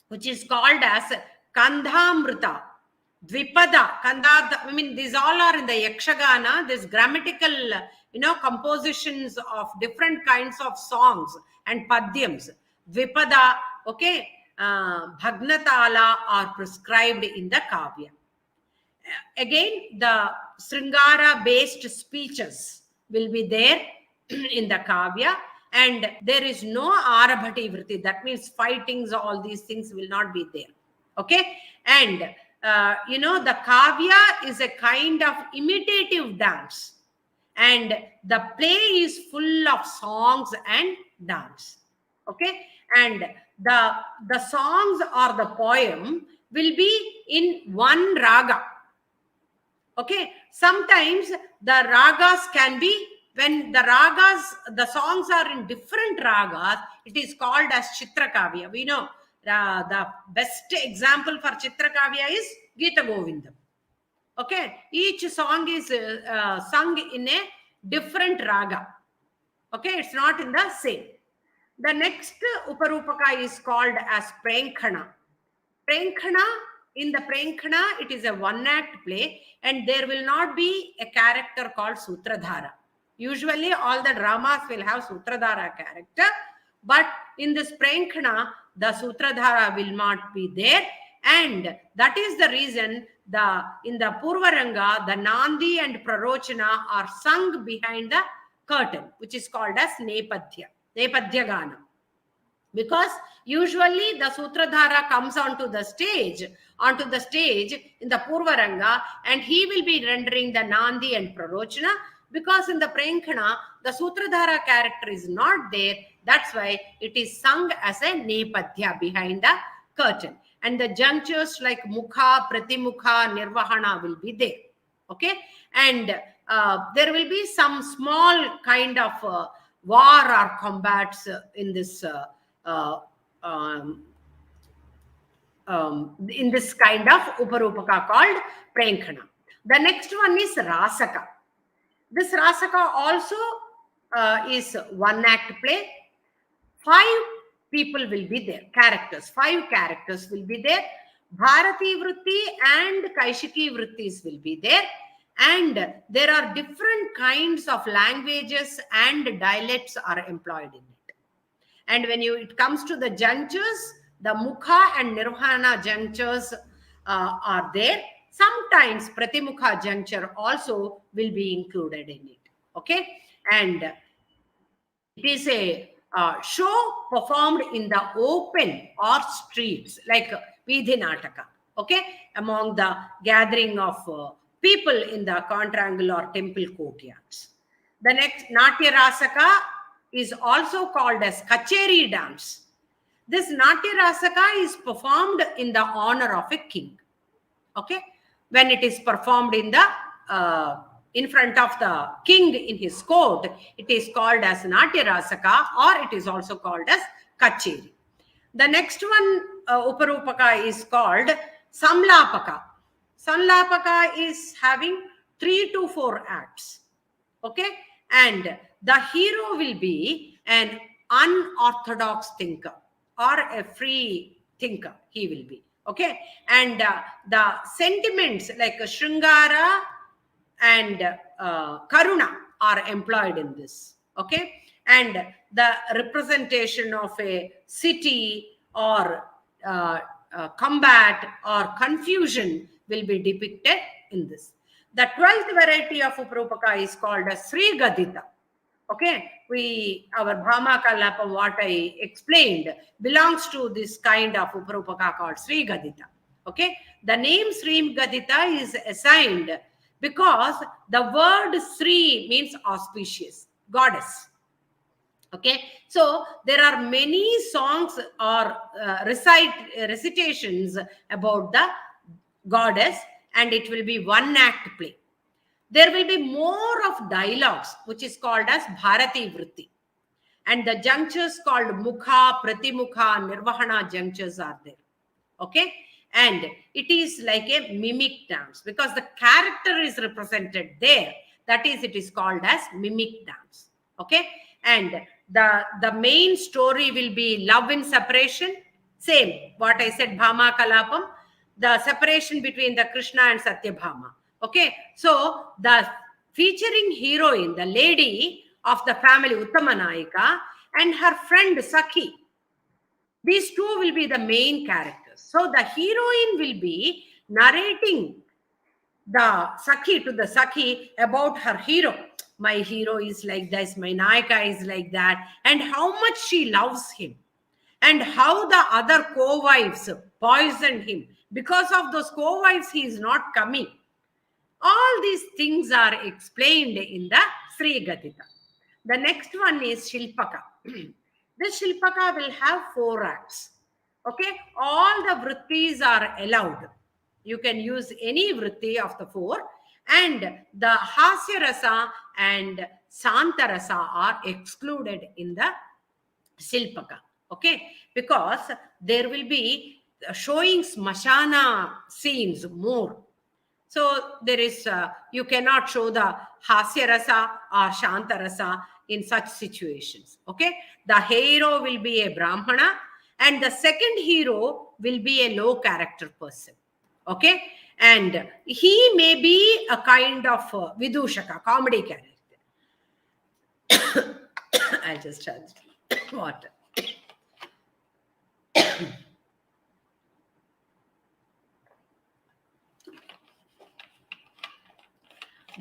which is called as Kandhamrita, Dvipada, Kandha, I mean, these all are in the Yakshagana, this grammatical, compositions of different kinds of songs and padyams. Dvipada, okay, Bhagnatala are prescribed in the Kavya. Again, the Sringara-based speeches will be there in the Kavya, and there is no Arabhati Vriti. That means fightings, all these things will not be there. Okay, and the Kavya is a kind of imitative dance, and the play is full of songs and dance. Okay, and the songs or the poem will be in one raga. Okay, sometimes the ragas can be, when the songs are in different ragas, it is called as Chitrakavya. We know the best example for Chitrakavya is Gita Govindam. Okay, each song is sung in a different raga. Okay, it's not in the same. The next Uparupaka is called as Prenkhana. Prenkhana, in the Prenkhana, it is a one-act play, and there will not be a character called Sutradhara. Usually, all the dramas will have Sutradhara character, but in this Prenkhana, the Sutradhara will not be there, and that is the reason in the Purvaranga, the Nandi and Prarochana are sung behind the curtain, which is called as Nepadhya Gana. because usually the Sutradhara comes onto the stage in the Purvaranga, and he will be rendering the Nandi and Prarochana, because in the Prankhana, the Sutradhara character is not there. That's why it is sung as a Nepathya behind the curtain. And the junctures like Mukha, Pratimukha, Nirvahana will be there. Okay? And there will be some small kind of war or combats in this in this kind of Uparupaka called Prankhana. The next one is Rasaka. This Rasaka also is one act play. 5 people will be there, characters, 5 characters will be there. Bharati Vritti and Kaishiki Vrittis will be there. And there are different kinds of languages and dialects are employed in it. And when it comes to the junctures, the Mukha and Nirvana junctures are there. Sometimes Pratimukha juncture also will be included in it. Okay? And it is a show performed in the open or streets, like Vidhi Nataka. Okay? Among the gathering of people in the quadrangle or temple courtyards. The next, Natya Rasaka is also called as Kacheri dance. This Natya Rasaka is performed in the honor of a king. Okay? When it is performed in the in front of the king in his court, it is called as Natya Rasaka, or it is also called as Kacheri. The next one, Uparupaka, is called Samlapaka. Samlapaka is having 3 to 4 acts. Okay? And the hero will be an unorthodox thinker or a free thinker, he will be. Okay? And the sentiments like Shringara and Karuna are employed in this. Okay? And the representation of a city or combat or confusion will be depicted in this. The 12th variety of Uparupaka is called as Sri Gadita. Okay, our Bhama Kalapam, what I explained, belongs to this kind of Uparupaka called Sri Gadita. Okay, the name Sri Gadita is assigned because the word Sri means auspicious, goddess. Okay, so there are many songs or recitations about the goddess, and it will be one act play. There will be more of dialogues, which is called as Bharati Vritti. And the junctures called Mukha, Pratimukha, Nirvahana junctures are there. Okay? And it is like a mimic dance because the character is represented there. That is, it is called as mimic dance. Okay? And the main story will be love in separation. Same, what I said, Bhama Kalapam, the separation between the Krishna and Satyabhama. Okay, so the featuring heroine, the lady of the family, Uttamanayika, and her friend Sakhi. These two will be the main characters. So the heroine will be narrating the Sakhi to the Sakhi about her hero. My hero is like this, my Nayaka is like that, and how much she loves him, and how the other co-wives poisoned him. Because of those co-wives, he is not coming. All these things are explained in the Sri Gadita. The next one is Shilpaka. This Shilpaka will have 4 acts. Okay, all the vrittis are allowed. You can use any vritti of the 4, and the Hasya Rasa and Santa Rasa are excluded in the Shilpaka. Okay, because there will be showing smashana scenes more. So there is, you cannot show the Hasya Rasa or Shanta Rasa in such situations. Okay, the hero will be a Brahmana, and the second hero will be a low character person. Okay, and he may be a kind of Vidushaka, comedy character. I'll just have water.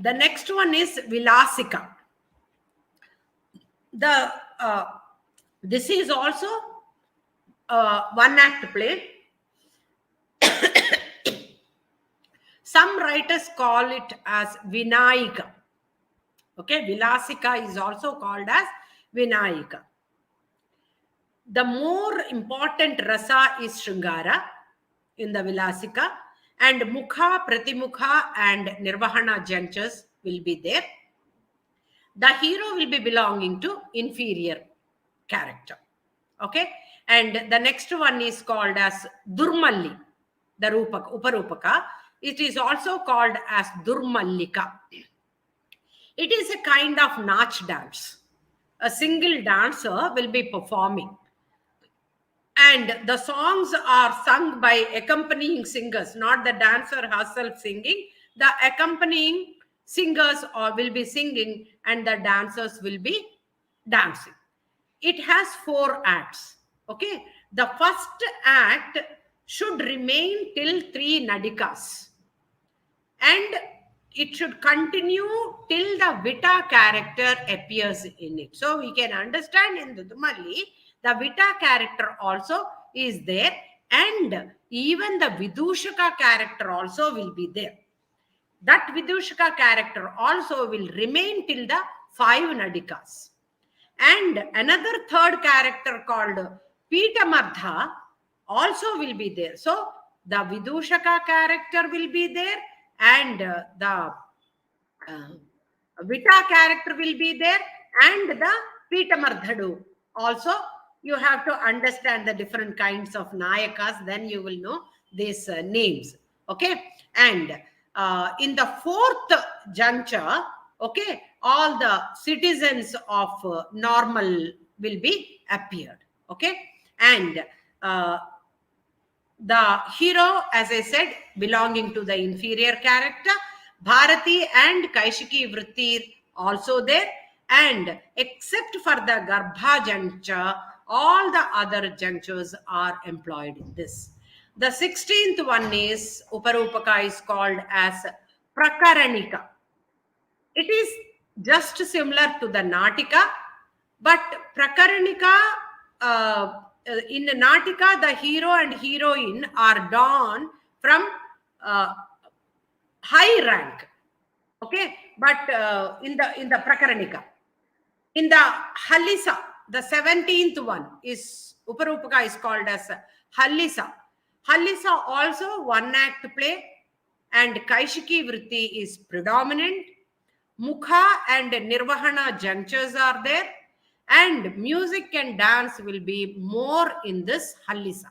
The next one is Velasika. This is also one act play. Some writers call it as Vinayika. Okay, Velasika is also called as Vinayika. The more important rasa is Shringara in the Velasika, and Mukha, Pratimukha, and Nirvahana junctures will be there. The hero will be belonging to inferior character. Okay, and the next one is called as Durmalli, the Rupak, Uparupaka. It is also called as Durmallika. It is a kind of Nach dance. A single dancer will be performing, and the songs are sung by accompanying singers, not the dancer herself singing. The accompanying singers will be singing, and the dancers will be dancing. It has 4 acts. Okay, the first act should remain till 3 nadikas, and it should continue till the Vita character appears in it. So we can understand in Dudumalli, the Vita character also is there, and even the Vidushaka character also will be there. That Vidushaka character also will remain till the 5 nadikas. And another third character called Pitamardha also will be there. So the Vidushaka character will be there, and the Vita character will be there, and the Pitamardhadu also. You have to understand the different kinds of Nayakas, then you will know these names. Okay, and in the 4th juncture, okay, all the citizens of normal will be appeared. Okay, and the hero, as I said, belonging to the inferior character, Bharati and Kaishiki Vritti also there, and except for the Garbha juncture, all the other junctures are employed in this. The 16th one is Uparupaka, is called as Prakaranika. It is just similar to the Natika, but Prakaranika, in Natika, the hero and heroine are drawn from high rank. Okay, but in the Prakaranika, in the Halisa, the 17th one is Uparupaka, is called as Halisa. Halisa also one act play, and Kaishiki Vritti is predominant. Mukha and Nirvahana junctures are there, and music and dance will be more in this Halisa.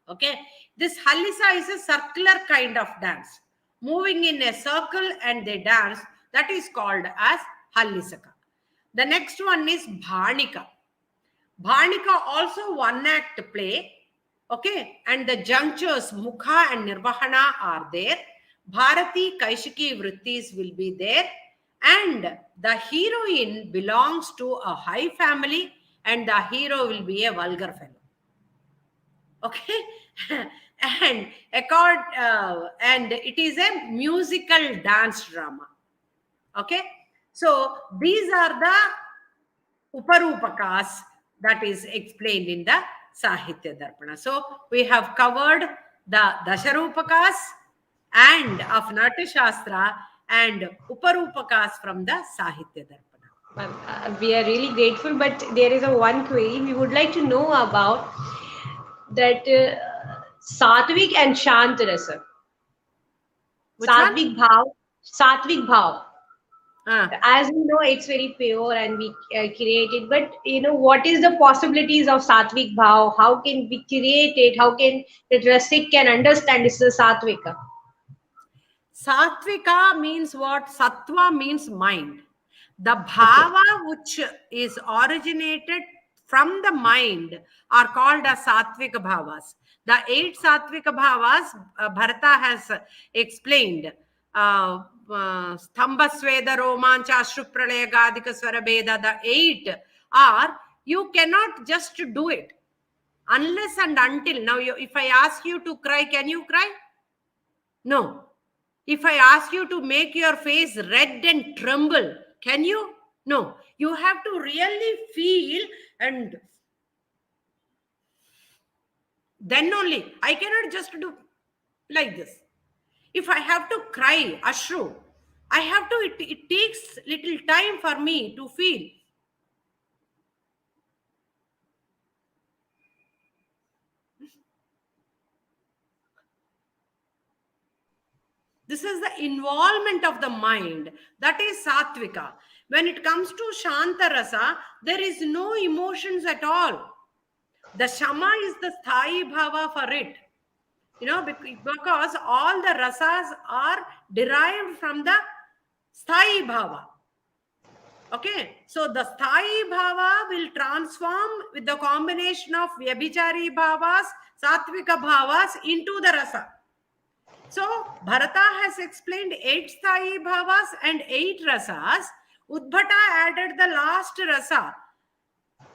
Okay, this Halisa is a circular kind of dance, moving in a circle and they dance. That is called as Halisaka. The next one is Bhanika. Bhanika also one act play. Okay, and the junctures Mukha and Nirvahana are there. Bharati, Kaishiki Vrittis will be there, and the heroine belongs to a high family, and the hero will be a vulgar fellow. Okay, and it is a musical dance drama. Okay, so these are the Uparupakas that is explained in the Sahitya Darpana. So we have covered the Dasharupakas and of Natyashastra and Uparupakas from the Sahitya Darpana. We are really grateful, but there is a one query we would like to know about, that Satvik and Shant Rasa. Satvik Bhav. Satvik Bhav. As we know, it's very pure and we create it. But what is the possibilities of Satvik Bhav? How can we create it? How can the Rasik can understand this is Satvika? Satvika means what? Sattva means mind. The bhava which is originated from the mind are called as Satvika bhavas. The 8 Satvika bhavas Bharata has explained. Stambha Sweda Romancha Ashrupralaya Gadika Swarabeda, the 8 are, you cannot just do it unless and until. Now, if I ask you to cry, can you cry? No. If I ask you to make your face red and tremble, can you? No. You have to really feel and then only. I cannot just do like this. If I have to cry, ashru, I have to, it takes little time for me to feel. This is the involvement of the mind. That is Satvika. When it comes to Shanta Rasa, there is no emotions at all. The Shama is the Sthayi Bhava for it. You know, because all the rasas are derived from the Sthayi Bhava. Okay, so the Sthayi Bhava will transform with the combination of Vyabhichari Bhavas, Satvika Bhavas into the rasa. So, Bharata has explained 8 Sthayi Bhavas and 8 rasas. Udbhata added the last rasa.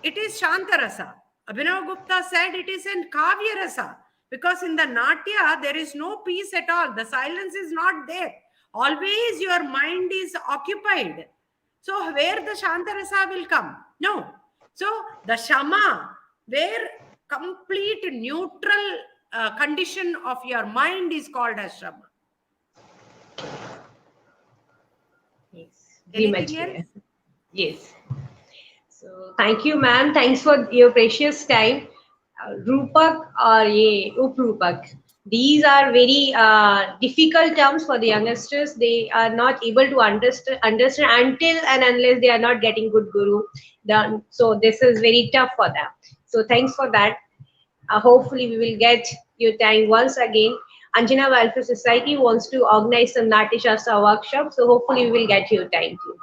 It is Shanta rasa. Abhinav Gupta said it is in Kavya rasa. Because in the Natya, there is no peace at all. The silence is not there. Always your mind is occupied. So, where the Shanta rasa will come? No. So, the Shama, where complete neutral condition of your mind is called as Shama. Yes. Anything else? Yes. So thank you, ma'am. Thanks for your precious time. Rupak or Uprupak. These are very difficult terms for the youngsters. They are not able to understand until and unless they are not getting good guru done. So this is very tough for them. So thanks for that. Hopefully we will get your time once again. Anjana Welfare Society wants to organize some Natyashastra workshop. So hopefully we will get your time too.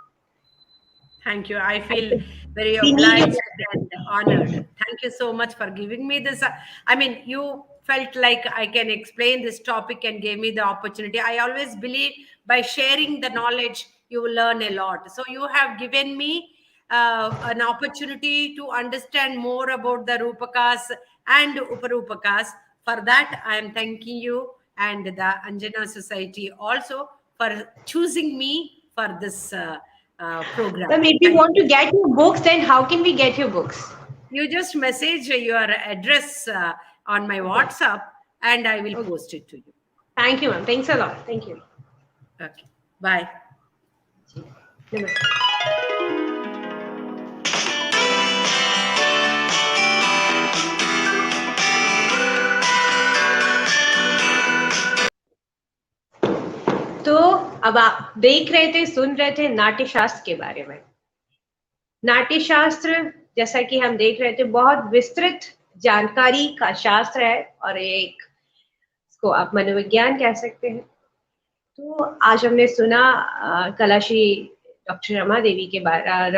Thank you. I feel very We need obliged your and honored. Thank you so much for giving me this. I mean, you felt like I can explain this topic and gave me the opportunity. I always believe by sharing the knowledge, you will learn a lot. So you have given me an opportunity to understand more about the Rupakas and Uparupakas. For that, I am thanking you and the Anjana Society also for choosing me for this program. Ma'am, if you want to get your books, then how can we get your books? You just message your address on my WhatsApp and I will post it to you. Thank you, ma'am. Thanks a lot. Thank you. Okay. Bye. Namaste. तो अब आप देख रहे थे, सुन रहे थे नाट्य शास्त्र के बारे में. नाट्य शास्त्र, जैसा कि हम देख रहे थे, बहुत विस्तृत जानकारी का शास्त्र है और एक इसको आप मनोविज्ञान कह सकते हैं. तो आज हमने सुना कलाश्री डॉक्टर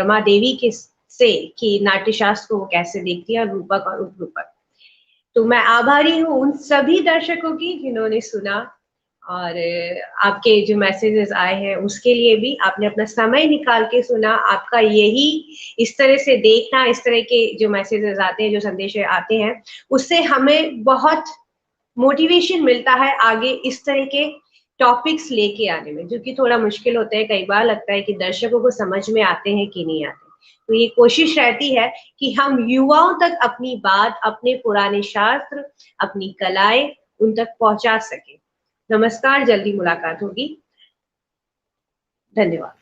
रमादेवी के से कि नाट्य शास्त्र को वो कैसे देखती है, रूपक और उपरूपक. तो मैं आभारी हूँ उन सभी दर्शकों की जिन्होंने सुना और आपके जो मैसेजेस आए हैं उसके लिए भी आपने अपना समय निकाल के सुना. आपका यही इस तरह से देखना, इस तरह के जो मैसेजेस आते हैं, जो संदेश आते हैं, उससे हमें बहुत मोटिवेशन मिलता है आगे इस तरह के टॉपिक्स लेके आने में, जो कि थोड़ा मुश्किल होता है. कई बार लगता है कि दर्शकों को समझ में आते हैं कि नहीं आते. तो ये कोशिश रहती है कि हम युवाओं तक अपनी बात, अपने पुराने शास्त्र, अपनी कलाएं उन तक पहुंचा सके. नमस्कार, जल्दी मुलाकात होगी. धन्यवाद.